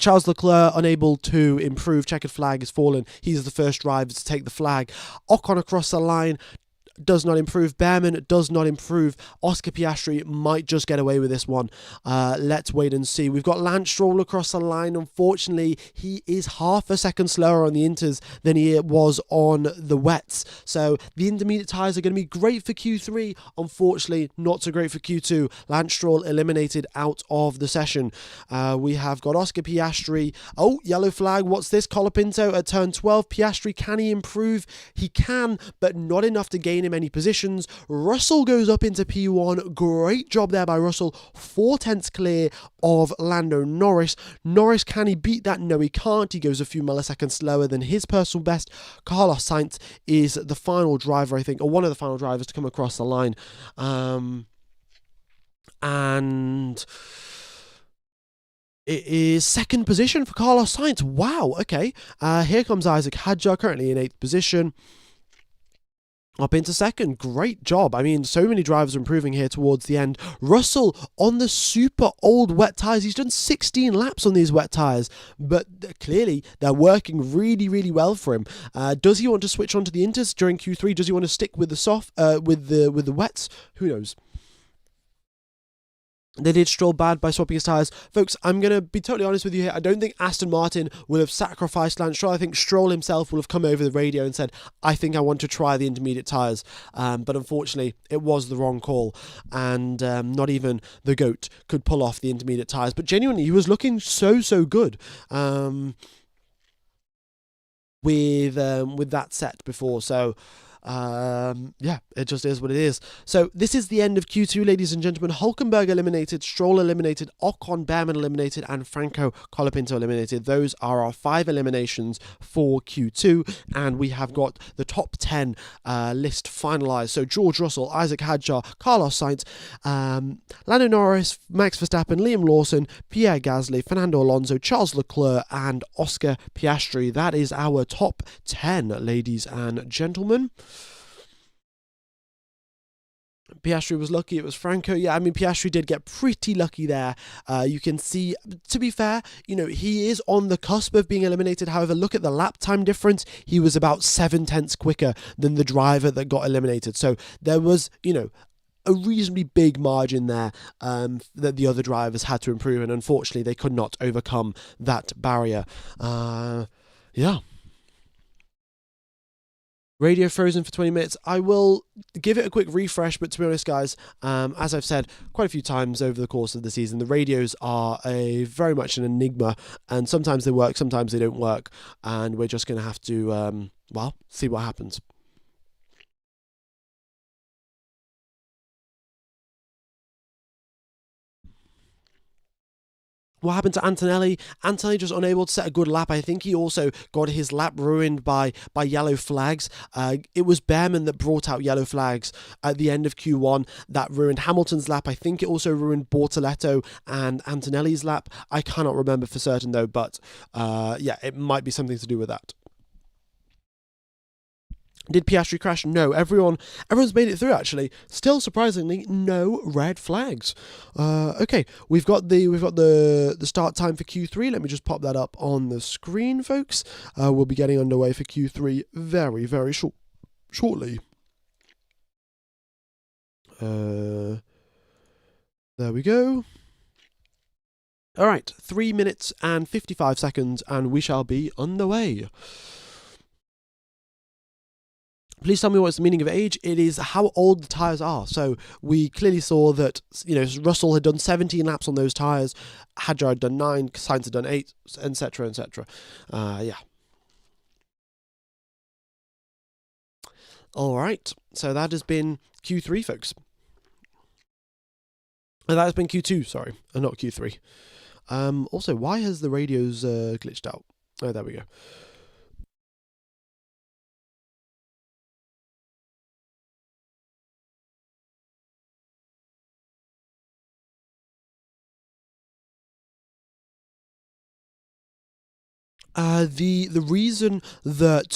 [SPEAKER 1] Charles Leclerc unable to improve. Checkered flag is fallen. He's the first driver to take the flag. Ocon across the line does not improve. Behrman does not improve. Oscar Piastri might just get away with this one. Let's wait and see. We've got Lance Stroll across the line. Unfortunately, he is half a second slower on the inters than he was on the wets. So the intermediate tyres are going to be great for Q3. Unfortunately, not so great for Q2. Lance Stroll eliminated out of the session. We have got Oscar Piastri. Oh, yellow flag. What's this? Colapinto at turn 12. Piastri, can he improve? He can, but not enough to gain him many positions. Russell goes up into P1. Great job there by Russell. 0.4 clear of Lando Norris. Norris, can he beat that? No, he can't. He goes a few milliseconds slower than his personal best. Carlos Sainz is the final driver, I think, or one of the final drivers to come across the line. And it is second position for Carlos Sainz. Wow, okay. Here comes Isaac Hadjar, currently in 8th position. Up into second. Great job. I mean, so many drivers are improving here towards the end. Russell on the super old wet tyres. He's done 16 laps on these wet tyres, but clearly they're working really, really well for him. Does he want to switch onto the inters during Q3? Does he want to stick with the soft, with the wets? Who knows? They did Stroll bad by swapping his tyres. Folks, I'm going to be totally honest with you here. I don't think Aston Martin will have sacrificed Lance Stroll. I think Stroll himself will have come over the radio and said, I think I want to try the intermediate tyres. But unfortunately, it was the wrong call. And not even the GOAT could pull off the intermediate tyres. But genuinely, he was looking so good. With that set before. So yeah, it just is what it is. So this is the end of Q2, ladies and gentlemen. Hulkenberg eliminated, Stroll eliminated, Ocon, Behrman eliminated, and Franco Colapinto eliminated. Those are our 5 eliminations for Q2, and we have got the top 10 list finalised. So George Russell, Isaac Hadjar, Carlos Sainz, Lando Norris, Max Verstappen, Liam Lawson, Pierre Gasly, Fernando Alonso, Charles Leclerc, and Oscar Piastri. That is our top 10, ladies and gentlemen. Piastri was lucky, it was Franco. Yeah, I mean, Piastri did get pretty lucky there. You can see, to be fair, he is on the cusp of being eliminated. However, look at the lap time difference. He was about 7 tenths quicker than the driver that got eliminated. So there was, a reasonably big margin there that the other drivers had to improve, and unfortunately they could not overcome that barrier. Yeah. Radio frozen for 20 minutes. I will give it a quick refresh, but to be honest, guys, as I've said quite a few times over the course of the season, the radios are very much an enigma, and sometimes they work, sometimes they don't work, and we're just going to have to, see what happens. What happened to Antonelli? Antonelli just unable to set a good lap. I think he also got his lap ruined by yellow flags. It was Behrman that brought out yellow flags at the end of Q1 that ruined Hamilton's lap. I think it also ruined Bortoletto and Antonelli's lap. I cannot remember for certain though, but yeah, it might be something to do with that. Did Piastri crash? No. Everyone's made it through, actually. Still, surprisingly, no red flags. Okay, we've got the start time for Q3. Let me just pop that up on the screen, folks. We'll be getting underway for Q3 very, very shortly. There we go. All right, 3 minutes and 55 seconds, and we shall be underway. Please tell me what's the meaning of age. It is how old the tyres are. So we clearly saw that, Russell had done 17 laps on those tyres, Hadjar had done 9, Sainz had done 8, etc., etc. Yeah. All right. So that has been Q3, folks. That has been Q2, sorry, not Q3. Also, why has the radios glitched out? Oh, there we go. The reason that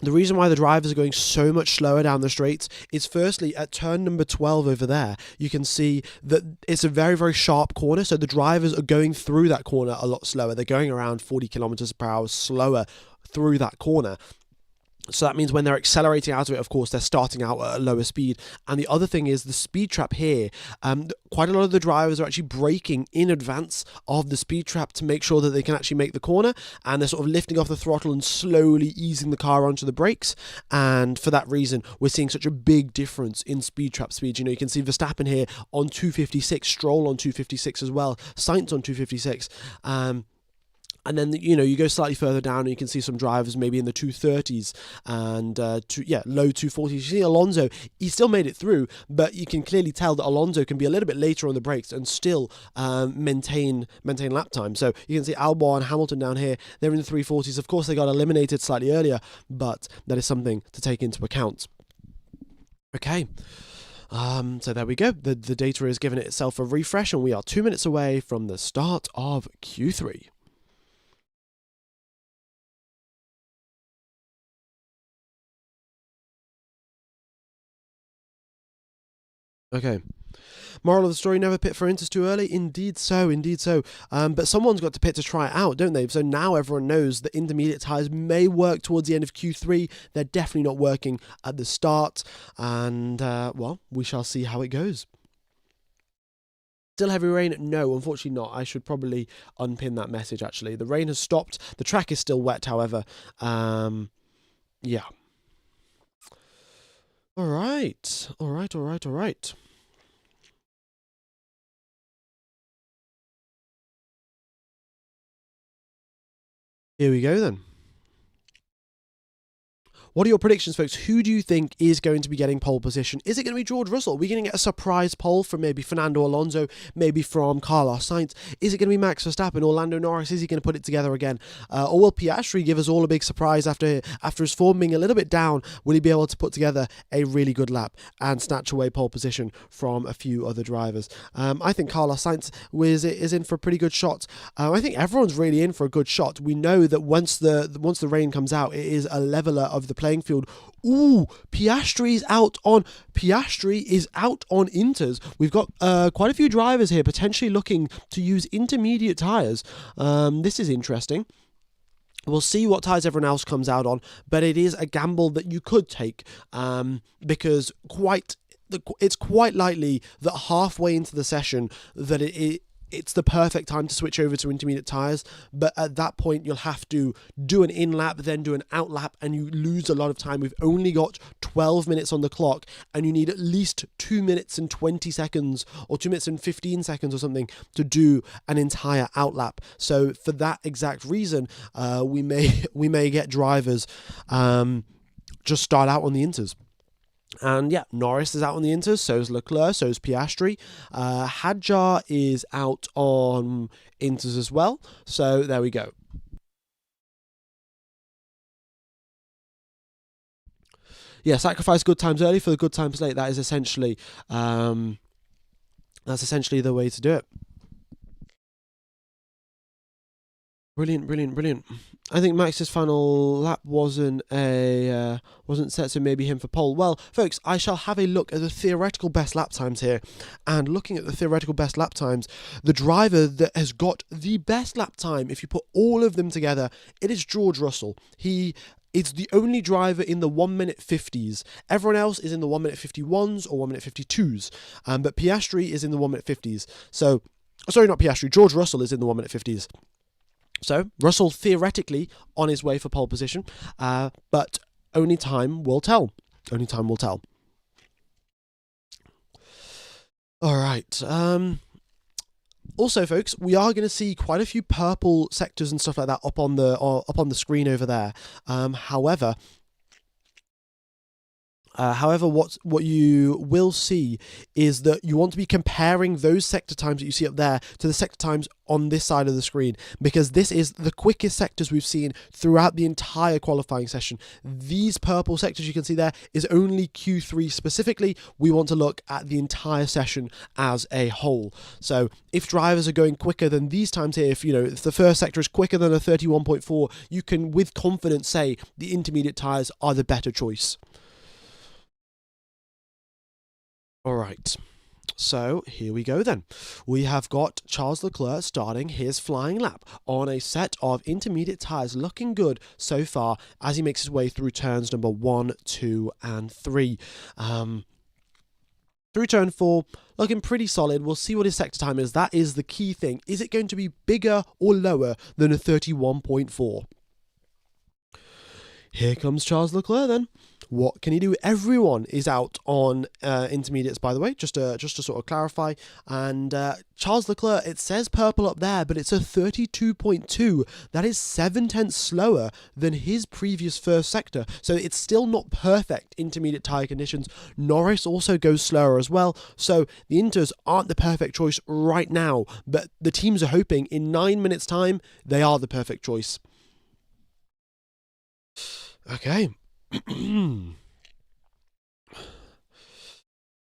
[SPEAKER 1] the reason why the drivers are going so much slower down the straights is, firstly, at turn number 12 over there, you can see that it's a very, very sharp corner, so the drivers are going through that corner a lot slower. They're going around 40 kilometers per hour slower through that corner. So that means when they're accelerating out of it, of course, they're starting out at a lower speed. And the other thing is the speed trap here. Quite a lot of the drivers are actually braking in advance of the speed trap to make sure that they can actually make the corner. And they're sort of lifting off the throttle and slowly easing the car onto the brakes. And for that reason, we're seeing such a big difference in speed trap speed. You can see Verstappen here on 256, Stroll on 256 as well, Sainz on 256. And then, you go slightly further down and you can see some drivers maybe in the 230s and, low 240s. You see Alonso, he still made it through, but you can clearly tell that Alonso can be a little bit later on the brakes and still maintain lap time. So you can see Albon and Hamilton down here, they're in the 340s. Of course, they got eliminated slightly earlier, but that is something to take into account. Okay. So there we go. The data is giving itself a refresh, and we are 2 minutes away from the start of Q3. Okay. Moral of the story, never pit for Inters too early. Indeed so. But someone's got to pit to try it out, don't they? So now everyone knows that intermediate tyres may work towards the end of Q3. They're definitely not working at the start. And, we shall see how it goes. Still heavy rain? No, unfortunately not. I should probably unpin that message, actually. The rain has stopped. The track is still wet, however. Yeah. All right. Here we go then. What are your predictions, folks? Who do you think is going to be getting pole position? Is it going to be George Russell? Are we going to get a surprise pole from maybe Fernando Alonso, maybe from Carlos Sainz? Is it going to be Max Verstappen or Lando Norris? Is he going to put it together again? Or will Piastri give us all a big surprise after his form being a little bit down? Will he be able to put together a really good lap and snatch away pole position from a few other drivers? I think Carlos Sainz is in for a pretty good shot. I think everyone's really in for a good shot. We know that once the rain comes out, it is a leveler of the playing field. Ooh, Piastri is out on Inters. We've got quite a few drivers here potentially looking to use intermediate tyres. This is interesting. We'll see what tyres everyone else comes out on, but it is a gamble that you could take because it's quite likely that halfway into the session that it's the perfect time to switch over to intermediate tyres, but at that point you'll have to do an in-lap, then do an out-lap, and you lose a lot of time. We've only got 12 minutes on the clock, and you need at least 2 minutes and 20 seconds, or 2 minutes and 15 seconds or something, to do an entire out-lap. So for that exact reason, we may get drivers just start out on the inters. And yeah, Norris is out on the inters, so is Leclerc, so is Piastri. Hadjar is out on inters as well, so there we go. Yeah, sacrifice good times early for the good times late. That is essentially the way to do it. Brilliant. I think Max's final lap wasn't set, so maybe him for pole. Well, folks, I shall have a look at the theoretical best lap times here. And looking at the theoretical best lap times, the driver that has got the best lap time, if you put all of them together, it is George Russell. It's the only driver in the 1 minute 50s. Everyone else is in the 1 minute 51s or 1 minute 52s. But Piastri is in the 1 minute 50s. So, sorry, not Piastri, George Russell is in the 1 minute 50s. So, Russell theoretically on his way for pole position, but only time will tell. All right. Also, folks, we are going to see quite a few purple sectors and stuff like that up on the screen over there. However, what you will see is that you want to be comparing those sector times that you see up there to the sector times on this side of the screen, because this is the quickest sectors we've seen throughout the entire qualifying session. These purple sectors you can see there is only Q3 specifically. We want to look at the entire session as a whole. So if drivers are going quicker than these times here, if the first sector is quicker than a 31.4, you can with confidence say the intermediate tyres are the better choice. All right, so here we go then. We have got Charles Leclerc starting his flying lap on a set of intermediate tyres, looking good so far as he makes his way through turns number 1, 2, and 3. Through turn 4, looking pretty solid. We'll see what his sector time is. That is the key thing. Is it going to be bigger or lower than a 31.4? Here comes Charles Leclerc then. What can he do? Everyone is out on intermediates, by the way, just to sort of clarify. And Charles Leclerc, it says purple up there, but it's a 32.2. That is 7/10 slower than his previous first sector. So it's still not perfect intermediate tyre conditions. Norris also goes slower as well. So the Inters aren't the perfect choice right now, but the teams are hoping in 9 minutes' time, they are the perfect choice. Okay.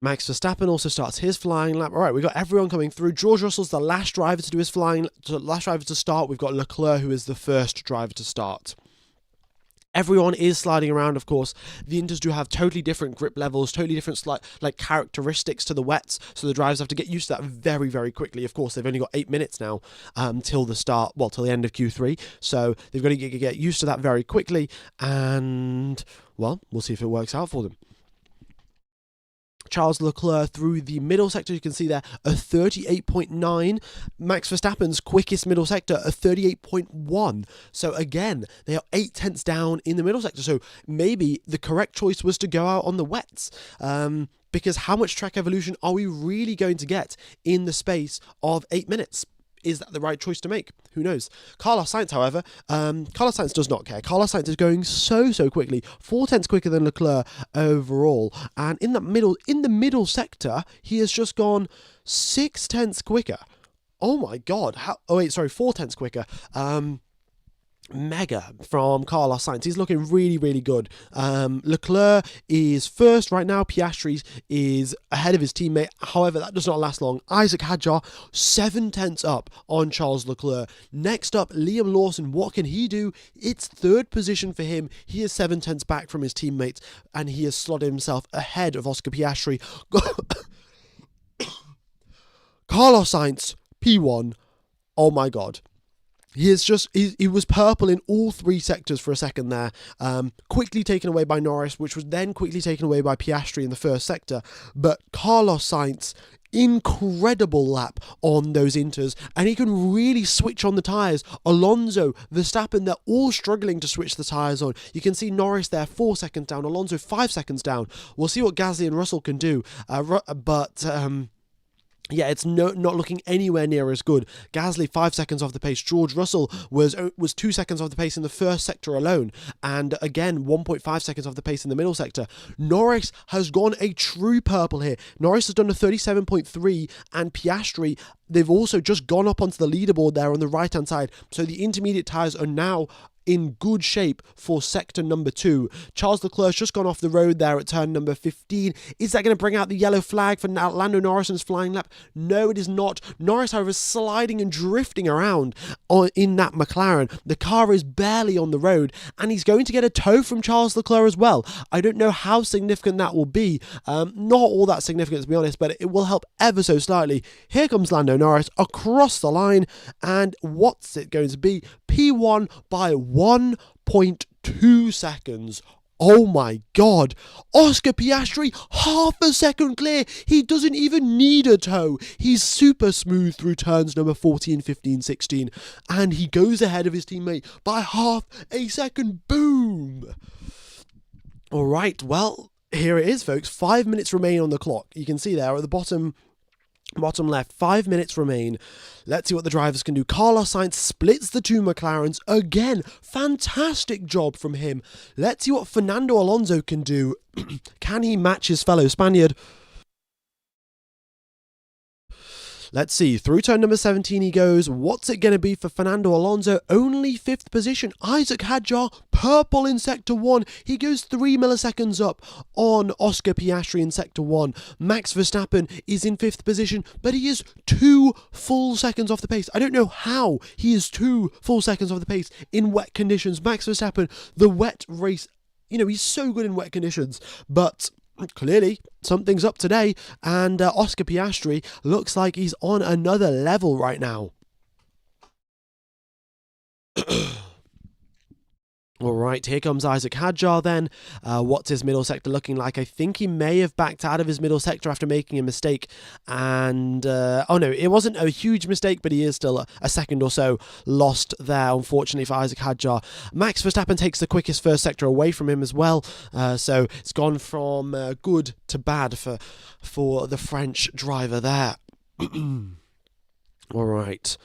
[SPEAKER 1] Max Verstappen also starts his flying lap. All right, we've got everyone coming through. George Russell's the last driver to do his last driver to start. We've got Leclerc, who is the first driver to start. Everyone is sliding around, of course. The Inters do have totally different grip levels, totally different characteristics to the wets, so the drivers have to get used to that very, very quickly. Of course, they've only got 8 minutes now till the end of Q3, so they've got to get used to that very quickly, and, well, we'll see if it works out for them. Charles Leclerc through the middle sector. You can see there a 38.9. Max Verstappen's quickest middle sector, a 38.1. So again, they are 8 tenths down in the middle sector. So maybe the correct choice was to go out on the wets. Because how much track evolution are we really going to get in the space of 8 minutes? Is that the right choice to make? Who knows? Carlos Sainz, however, Carlos Sainz does not care. Carlos Sainz is going so quickly, 4 tenths quicker than Leclerc overall. And in the middle sector, he has just gone 6 tenths quicker. Oh my God! 4 tenths quicker. Mega from Carlos Sainz. He's looking really good. Leclerc is first right now. Piastri is ahead of his teammate. However, that does not last long. Isaac Hadjar 7 tenths up on Charles Leclerc. Next up, Liam Lawson. What can he do? It's third position for him. He is 7 tenths back from his teammates, and he has slotted himself ahead of Oscar Piastri. Carlos Sainz, P1. Oh my God. He was purple in all 3 sectors for a second there, quickly taken away by Norris, which was then quickly taken away by Piastri in the first sector. But Carlos Sainz, incredible lap on those inters, and he can really switch on the tyres. Alonso, Verstappen, they're all struggling to switch the tyres on. You can see Norris there 4 seconds down, Alonso 5 seconds down. We'll see what Gasly and Russell can do, yeah, it's not looking anywhere near as good. Gasly 5 seconds off the pace. George Russell was 2 seconds off the pace in the first sector alone, and again 1.5 seconds off the pace in the middle sector. Norris has gone a true purple here. Norris has done a 37.3, and Piastri, they've also just gone up onto the leaderboard there on the right hand side. So the intermediate tyres are now in good shape for sector number 2. Charles Leclerc's just gone off the road there at turn number 15. Is that going to bring out the yellow flag for Lando Norris's flying lap? No, it is not. Norris, however, is sliding and drifting around in that McLaren. The car is barely on the road, and he's going to get a tow from Charles Leclerc as well. I don't know how significant that will be. Not all that significant, to be honest, but it will help ever so slightly. Here comes Lando Norris across the line, and what's it going to be? P1 by 1.2 seconds. Oh my God. Oscar Piastri, half a second clear. He doesn't even need a tow. He's super smooth through turns number 14, 15, 16. And he goes ahead of his teammate by half a second. Boom. All right, well, here it is, folks. 5 minutes remain on the clock. You can see there at the bottom left, 5 minutes remain. Let's see what the drivers can do. Carlos Sainz splits the 2 McLarens. Again, fantastic job from him. Let's see what Fernando Alonso can do. Can he match his fellow Spaniard? Let's see, through turn number 17 he goes. What's it going to be for Fernando Alonso? Only 5th position. Isaac Hadjar, purple in sector 1. He goes 3 milliseconds up on Oscar Piastri in sector 1. Max Verstappen is in 5th position, but he is 2 full seconds off the pace. I don't know how he is 2 full seconds off the pace in wet conditions. Max Verstappen, the wet race, he's so good in wet conditions, but clearly something's up today, and Oscar Piastri looks like he's on another level right now. All right, here comes Isaac Hadjar then. What's his middle sector looking like? I think he may have backed out of his middle sector after making a mistake. And, oh no, it wasn't a huge mistake, but he is still a second or so lost there, unfortunately, for Isaac Hadjar. Max Verstappen takes the quickest first sector away from him as well. So it's gone from good to bad for the French driver there. All right.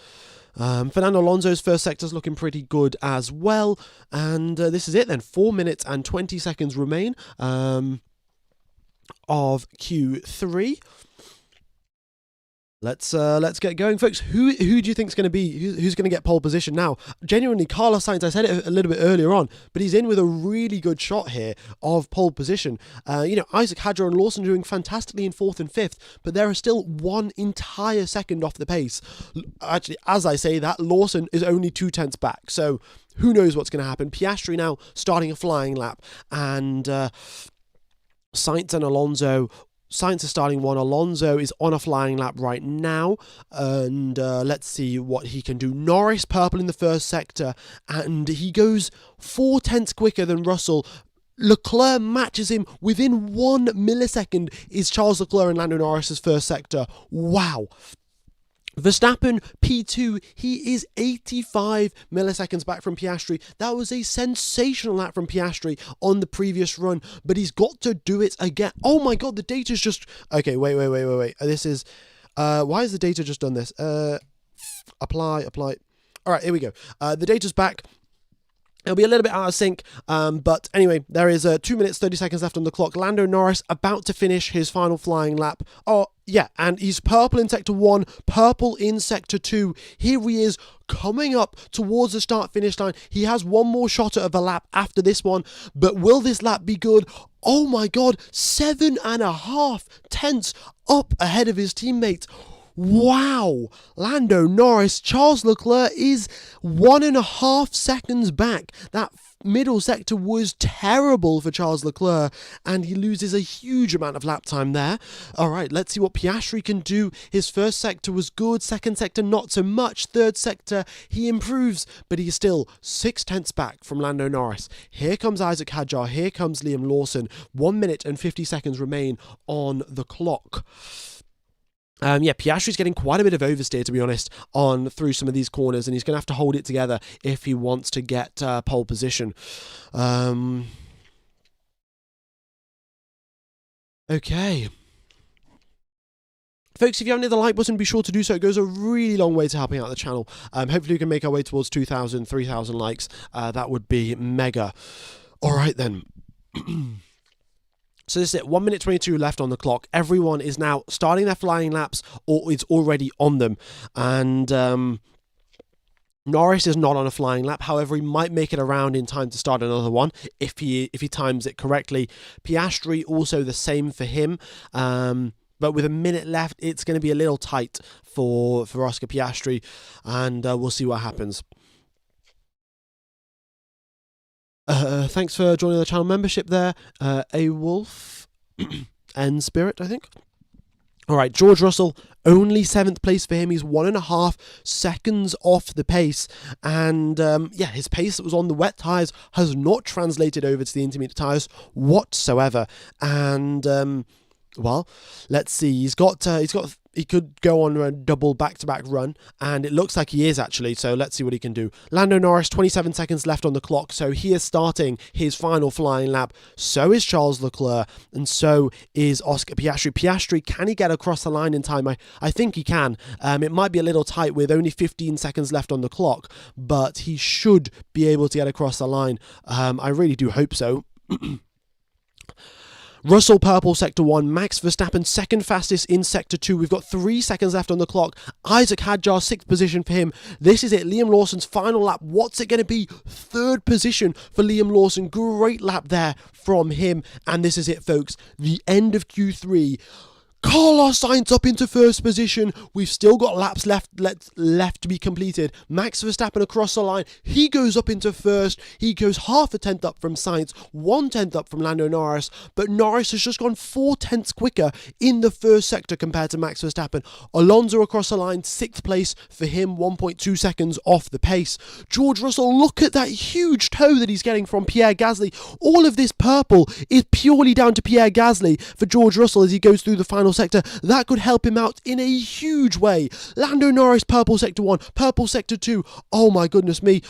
[SPEAKER 1] Fernando Alonso's first sector's looking pretty good as well, and this is it then. 4 minutes and 20 seconds remain of Q3. Let's get going, folks. Who do you think is going to be who's going to get pole position now? Genuinely, Carlos Sainz. I said it a little bit earlier on, but he's in with a really good shot here of pole position. Isaac Hadjar and Lawson doing fantastically in 4th and 5th, but there are still 1 entire second off the pace. Actually, as I say that, Lawson is only 2 tenths back. So who knows what's going to happen? Piastri now starting a flying lap, and Sainz and Alonso. Sainz is starting 1. Alonso is on a flying lap right now. And let's see what he can do. Norris purple in the first sector. And he goes 4 tenths quicker than Russell. Leclerc matches him within 1 millisecond is Charles Leclerc and Lando Norris's first sector. Wow. Verstappen, P2, he is 85 milliseconds back from Piastri. That was a sensational lap from Piastri on the previous run, but he's got to do it again. Oh my god, the data's just... Okay, wait. This is... why has the data just done this? Apply. Alright, here we go. The data's back. It'll be a little bit out of sync, but anyway, there is 2 minutes, 30 seconds left on the clock. Lando Norris about to finish his final flying lap. Oh, yeah, and he's purple in Sector 1, purple in Sector 2. Here he is, coming up towards the start-finish line. He has one more shot at a lap after this one, but will this lap be good? Oh my god, 7.5 tenths up ahead of his teammate. Wow, Lando Norris, Charles Leclerc is 1.5 seconds back. That middle sector was terrible for Charles Leclerc, and he loses a huge amount of lap time there. All right, let's see what Piastri can do. His first sector was good, second sector not so much, third sector he improves, but he's still 6 tenths back from Lando Norris. Here comes Isaac Hadjar, here comes Liam Lawson. 1 minute and 50 seconds remain on the clock. Piastri's getting quite a bit of oversteer, to be honest, through some of these corners, and he's going to have to hold it together if he wants to get pole position. Okay. Folks, if you haven't hit the like button, be sure to do so. It goes a really long way to helping out the channel. Hopefully we can make our way towards 2,000, 3,000 likes. That would be mega. All right, then. So this is it, 1 minute 22 left on the clock. Everyone is now starting their flying laps or is already on them. And Norris is not on a flying lap. However, he might make it around in time to start another one if he times it correctly. Piastri also the same for him. But with a minute left, it's going to be a little tight for Oscar Piastri. And we'll see what happens. Thanks for joining the channel membership there, A Wolf and Spirit, I think. All right, George Russell, only 7th place for him. He's 1.5 seconds off the pace. And his pace that was on the wet tyres has not translated over to the intermediate tyres whatsoever. And well, let's see. He could go on a double back-to-back run, and it looks like he is actually, so let's see what he can do. Lando Norris, 27 seconds left on the clock, so he is starting his final flying lap. So is Charles Leclerc, and so is Oscar Piastri. Piastri, can he get across the line in time? I think he can. It might be a little tight with only 15 seconds left on the clock, but he should be able to get across the line. I really do hope so. Russell, purple, Sector 1. Max Verstappen, second fastest in Sector 2. We've got 3 seconds left on the clock. Isaac Hadjar, 6th position for him. This is it. Liam Lawson's final lap. What's it going to be? 3rd position for Liam Lawson. Great lap there from him. And this is it, folks. The end of Q3. Carlos Sainz up into 1st position. We've still got laps left to be completed. Max Verstappen across the line. He goes up into 1st. He goes half a tenth up from Sainz, 1 tenth up from Lando Norris. But Norris has just gone 4 tenths quicker in the 1st sector compared to Max Verstappen. Alonso across the line, 6th place for him, 1.2 seconds off the pace. George Russell, look at that huge toe that he's getting from Pierre Gasly. All of this purple is purely down to Pierre Gasly for George Russell as he goes through the final sector. That could help him out in a huge way. Lando Norris, purple Sector 1, purple Sector 2. Oh my goodness me.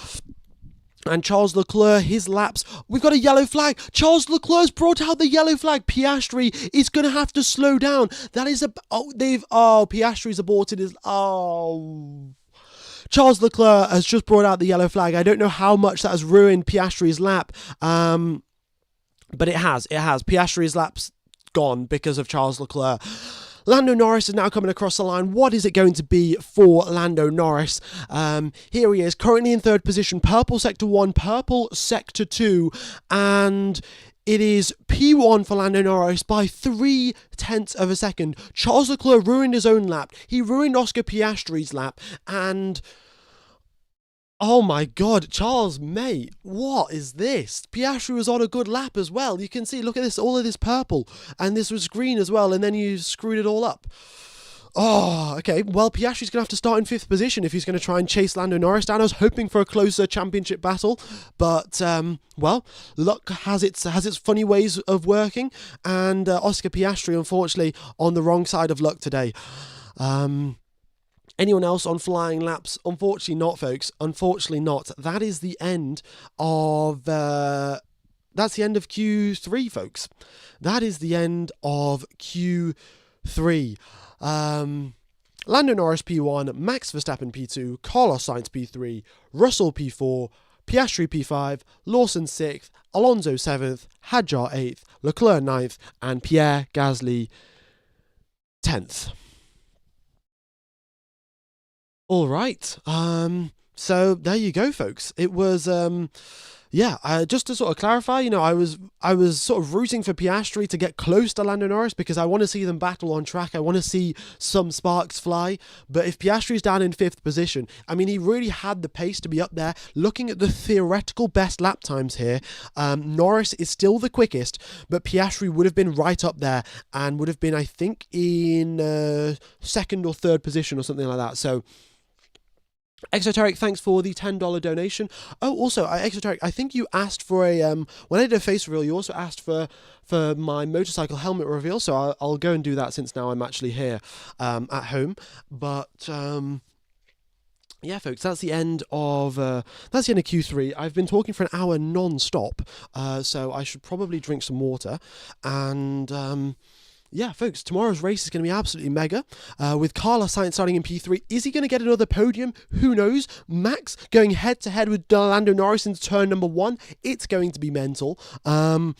[SPEAKER 1] And Charles Leclerc, his laps. We've got a yellow flag. Charles Leclerc's brought out the yellow flag. Piastri is going to have to slow down. That is a... Piastri's aborted his... Charles Leclerc has just brought out the yellow flag. I don't know how much that has ruined Piastri's lap. But it has. Piastri's lap's gone because of Charles Leclerc. Lando Norris is now coming across the line. What is it going to be for Lando Norris? Here he is, currently in 3rd position. Purple Sector 1, purple Sector 2. And it is P1 for Lando Norris by 3 tenths of a second. Charles Leclerc ruined his own lap. He ruined Oscar Piastri's lap. And... oh my god, Charles, mate, what is this? Piastri was on a good lap as well. You can see, look at this, all of this purple. And this was green as well, and then you screwed it all up. Oh, okay. Well, Piastri's going to have to start in 5th position if he's going to try and chase Lando Norris down. I was hoping for a closer championship battle, but, well, luck has its funny ways of working, and Oscar Piastri, unfortunately, on the wrong side of luck today. Anyone else on flying laps? Unfortunately not, folks. Unfortunately not. That is the end of... that's the end of Q3, folks. That is the end of Q3. Lando Norris P1, Max Verstappen P2, Carlos Sainz P3, Russell P4, Piastri P5, Lawson 6th, Alonso 7th, Hadjar 8th, Leclerc 9th, and Pierre Gasly 10th. All right. So there you go, folks. It was, just to sort of clarify, I was sort of rooting for Piastri to get close to Lando Norris because I want to see them battle on track. I want to see some sparks fly. But if Piastri's down in 5th position, I mean, he really had the pace to be up there. Looking at the theoretical best lap times here, Norris is still the quickest, but Piastri would have been right up there and would have been, I think, in 2nd or 3rd position or something like that. So, Exoteric, thanks for the $10 donation. Oh, also, Exoteric, I think you asked for a when I did a face reveal, you also asked for my motorcycle helmet reveal. So I'll go and do that since now I'm actually here at home. But yeah, folks, that's the end of Q3. I've been talking for an hour non-stop, so I should probably drink some water and. Yeah, folks, tomorrow's race is going to be absolutely mega, with Carlos Sainz starting in P3. Is he going to get another podium? Who knows? Max going head-to-head with Lando Norris in turn number 1. It's going to be mental. And,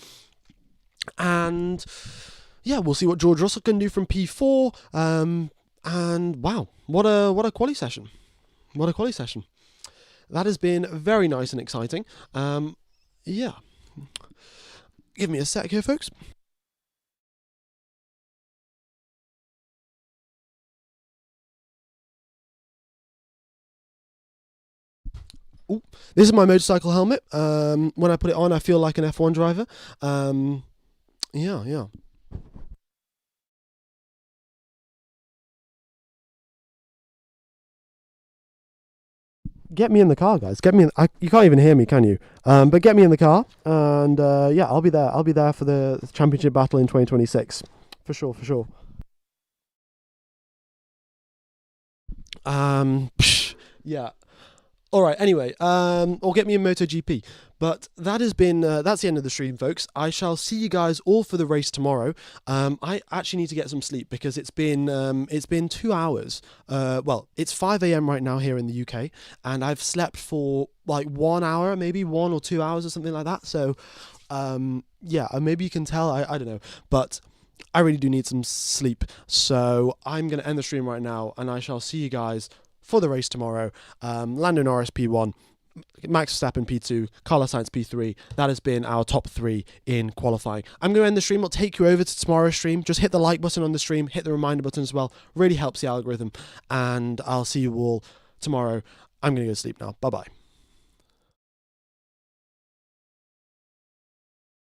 [SPEAKER 1] yeah, we'll see what George Russell can do from P4. And, wow, what a quali session. What a quali session. That has been very nice and exciting. Yeah. Give me a sec here, folks. Ooh, this is my motorcycle helmet. When I put it on, I feel like an F1 driver. Yeah. Get me in the car, guys. Get me in. You can't even hear me, can you? But get me in the car, and yeah, I'll be there. I'll be there for the championship battle in 2026, for sure. Yeah. All right. Anyway, or get me in MotoGP. But that has been that's the end of the stream, folks. I shall see you guys all for the race tomorrow. I actually need to get some sleep because it's been 2 hours. Well, it's 5 a.m. right now here in the UK, and I've slept for like 1 hour, maybe 1 or 2 hours or something like that. So, yeah, maybe you can tell. I don't know, but I really do need some sleep. So I'm gonna end the stream right now, and I shall see you guys for the race tomorrow. Lando Norris P1, Max Verstappen P2, Carlos Sainz P3. That has been our top 3 in qualifying. I'm going to end the stream. I'll take you over to tomorrow's stream. Just hit the like button on the stream, hit the reminder button as well. Really helps the algorithm. And I'll see you all tomorrow. I'm going to go to sleep now. Bye-bye.